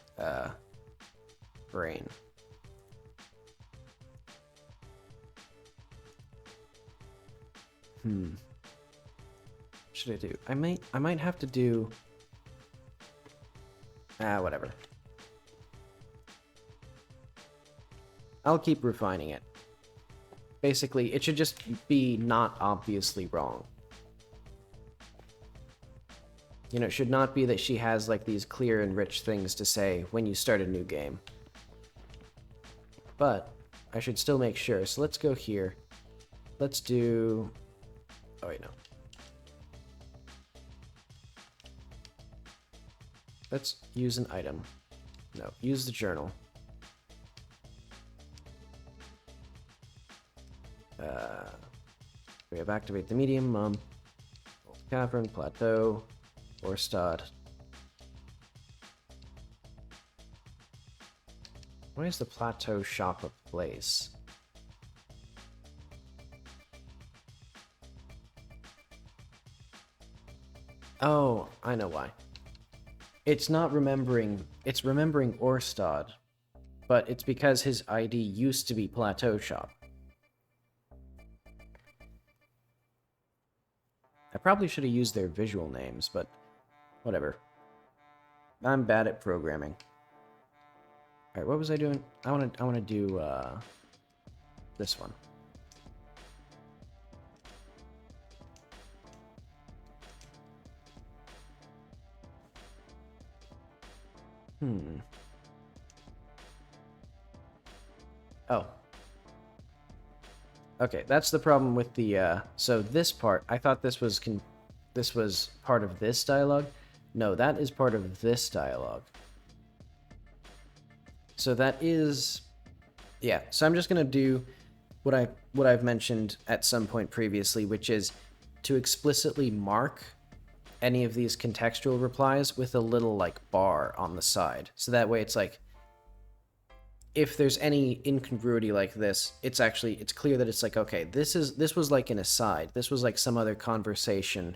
brain. What should I do? I might have to do... whatever. I'll keep refining it. Basically, it should just be not obviously wrong. You know, it should not be that she has, like, these clear and rich things to say when you start a new game. But I should still make sure. So let's go here. Let's do... Oh, wait, no. Let's use an item. No, use the journal. We have activate the medium, cavern, plateau, Orstad. Why is the plateau shop a place? Oh, I know why. It's not remembering, it's remembering Orstad, but it's because his ID used to be Plateau Shop. I probably should have used their visual names, but whatever. I'm bad at programming. Alright, what was I doing? I wanna do this one. Oh. Okay, that's the problem with the, so this part, I thought this was part of this dialogue. No, that is part of this dialogue. So that is, yeah, so I'm just gonna do what I've mentioned at some point previously, which is to explicitly mark any of these contextual replies with a little, like, bar on the side. So that way it's like, if there's any incongruity like this, it's clear that it's like, okay, this was like an aside. This was like some other conversation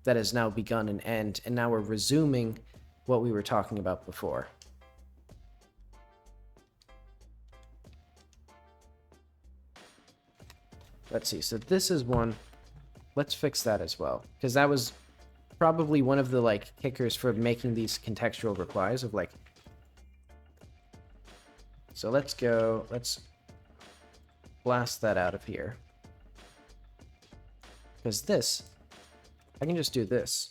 that has now begun and end, and now we're resuming what we were talking about before. Let's see, so this is one. Let's fix that as well, because that was probably one of the like kickers for making these contextual replies of like. So let's blast that out of here. Because this, I can just do this.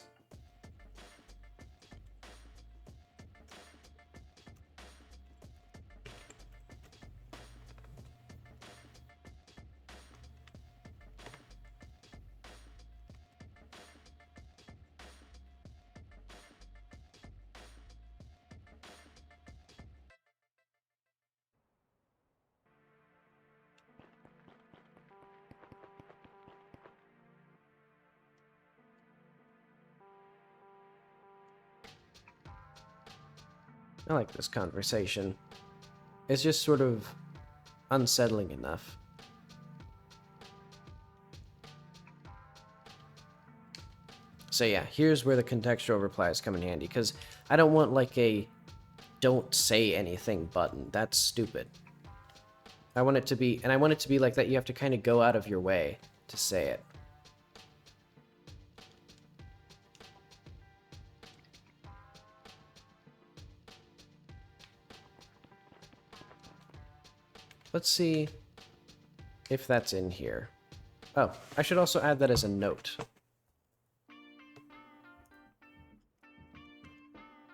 I like this conversation. It's just sort of unsettling enough. So yeah, here's where the contextual replies come in handy, because I don't want like a don't say anything button. That's stupid. I want it to be, and I want it to be like that you have to kind of go out of your way to say it. Let's see if that's in here. Oh, I should also add that as a note.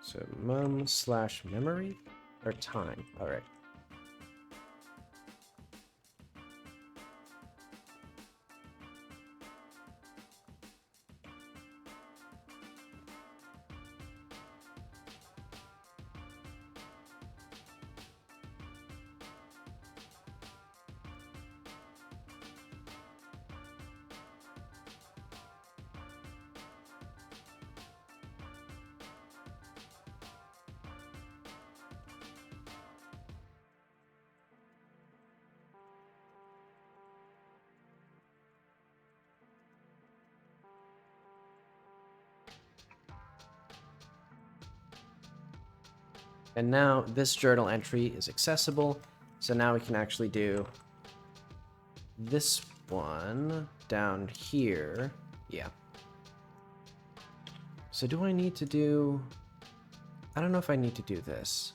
So mum/memory or time. All right. And now this journal entry is accessible, so now we can actually do this one down here. Yeah. So do I need to do... I don't know if I need to do this.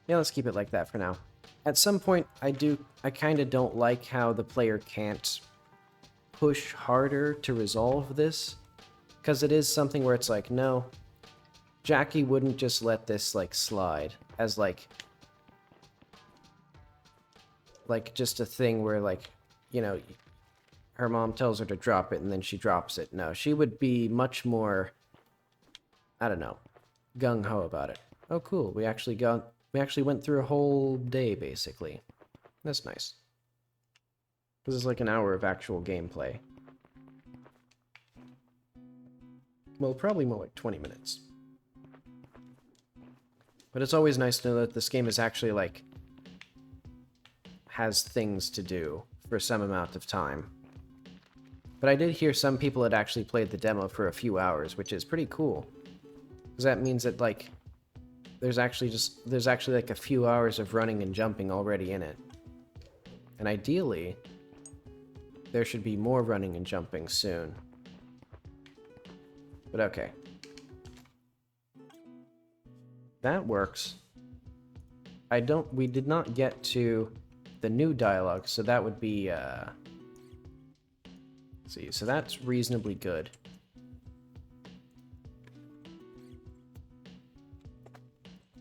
Yeah, let's keep it like that for now. At some point, I kind of don't like how the player can't push harder to resolve this, because it is something where it's like, no, Jackie wouldn't just let this like slide as like just a thing where like, you know, her mom tells her to drop it and then she drops it. No, she would be much more, I don't know, gung-ho about it. Oh, cool. We actually went through a whole day, basically. That's nice. This is like an hour of actual gameplay. Well, probably more like 20 minutes. But it's always nice to know that this game is actually, like, has things to do for some amount of time. But I did hear some people had actually played the demo for a few hours, which is pretty cool. Because that means that, like, there's actually like a few hours of running and jumping already in it. And ideally, there should be more running and jumping soon. But okay. That works. We did not get to the new dialogue, so that would be, let's see, so that's reasonably good.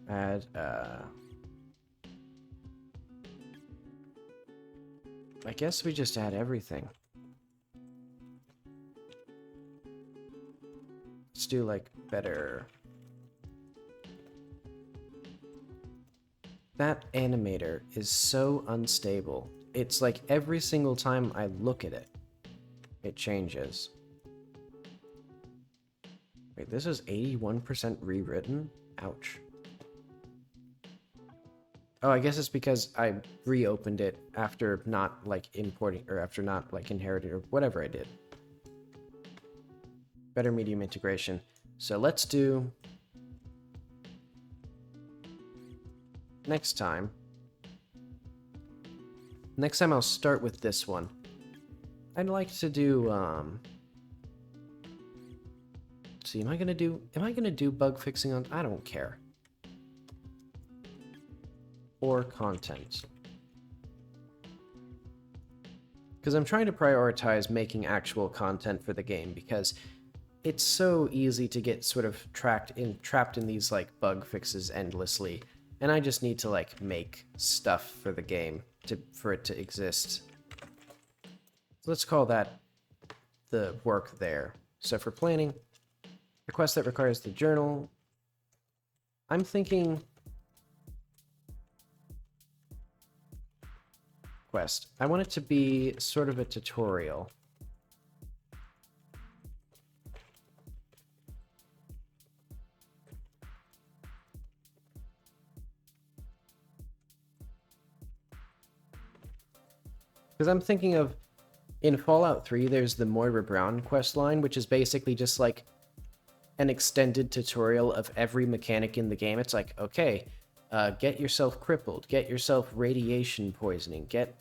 Add, I guess we just add everything. Let's do, like, better. That animator is so unstable. It's like every single time I look at it, it changes. Wait, this is 81% rewritten? Ouch. Oh, I guess it's because I reopened it after not, like, importing, or after not, like, inheriting, or whatever I did. Better medium integration. So let's do... Next time I'll start with this one. I'd like to do, see, am I gonna do bug fixing on... I don't care. Or content. Because I'm trying to prioritize making actual content for the game, because it's so easy to get sort of trapped in these, like, bug fixes endlessly, and I just need to, like, make stuff for the game for it to exist. So let's call that the work there. So for planning, request that requires the journal, I'm thinking quest. I want it to be sort of a tutorial. Because I'm thinking of, in Fallout 3, there's the Moira Brown quest line, which is basically just like an extended tutorial of every mechanic in the game. It's like, okay, get yourself crippled, get yourself radiation poisoning, get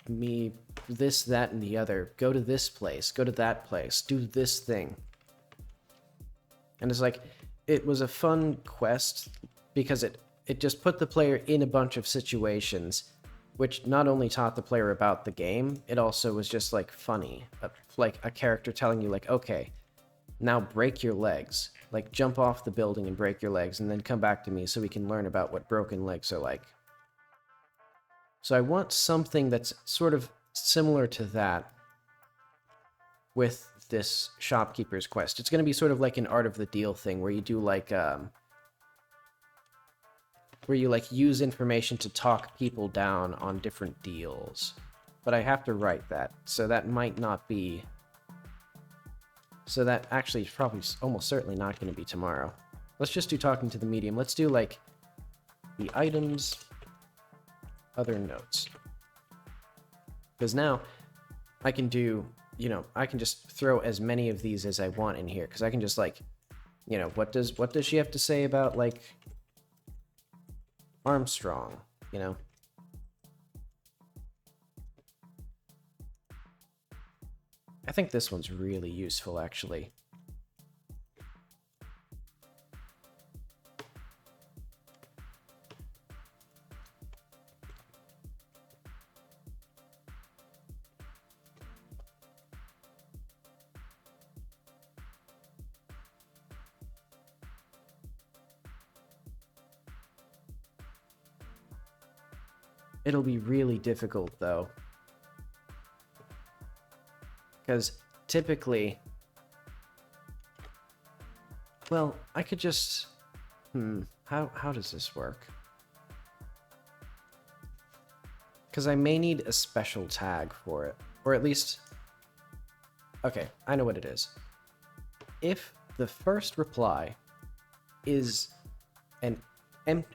me this, that, and the other, go to this place, go to that place, do this thing. And it's like, it was a fun quest because it just put the player in a bunch of situations, which not only taught the player about the game, it also was just, like, funny. Like, a character telling you, like, okay, now break your legs. Like, jump off the building and break your legs, and then come back to me so we can learn about what broken legs are like. So I want something that's sort of similar to that with this shopkeeper's quest. It's going to be sort of like an Art of the Deal thing, where you do, like, where you, like, use information to talk people down on different deals. But I have to write that, so that might not be... So that actually is probably almost certainly not going to be tomorrow. Let's just do talking to the medium. Let's do, like, the items, other notes. Because now I can do, you know, I can just throw as many of these as I want in here. Because I can just, like, you know, what does she have to say about, like, Armstrong, you know? I think this one's really useful, actually. It'll be really difficult, though. Because typically... Well, I could just... How does this work? Because I may need a special tag for it. Or at least... Okay, I know what it is. If the first reply is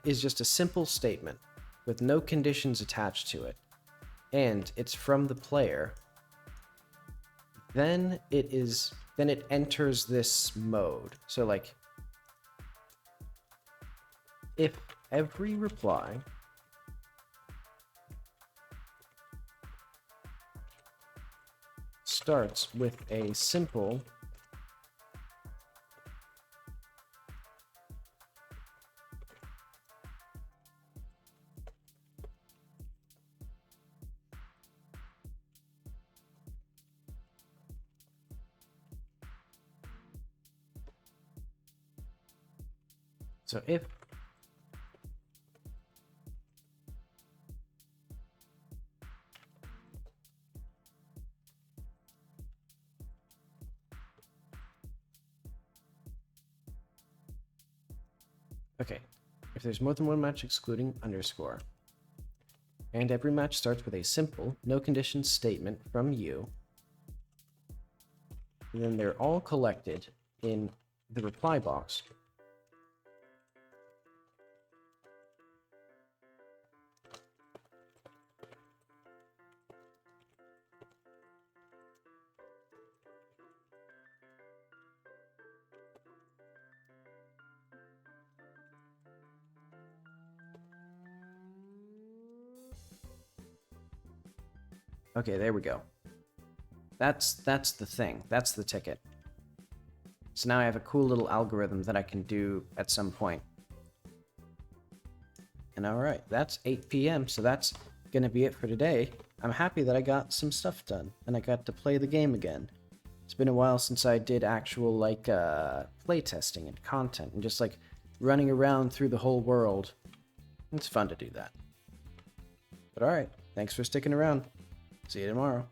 just a simple statement with no conditions attached to it, and it's from the player, then it enters this mode. So, like, if every reply starts with a simple so if okay, if there's more than one match excluding underscore. And every match starts with a simple, no conditions statement from you. And then they're all collected in the reply box. Okay, there we go. That's the thing. That's the ticket. So now I have a cool little algorithm that I can do at some point. And alright, that's 8 p.m., so that's gonna be it for today. I'm happy that I got some stuff done, and I got to play the game again. It's been a while since I did actual, like, playtesting and content, and just, like, running around through the whole world. It's fun to do that. But alright, thanks for sticking around. See you tomorrow.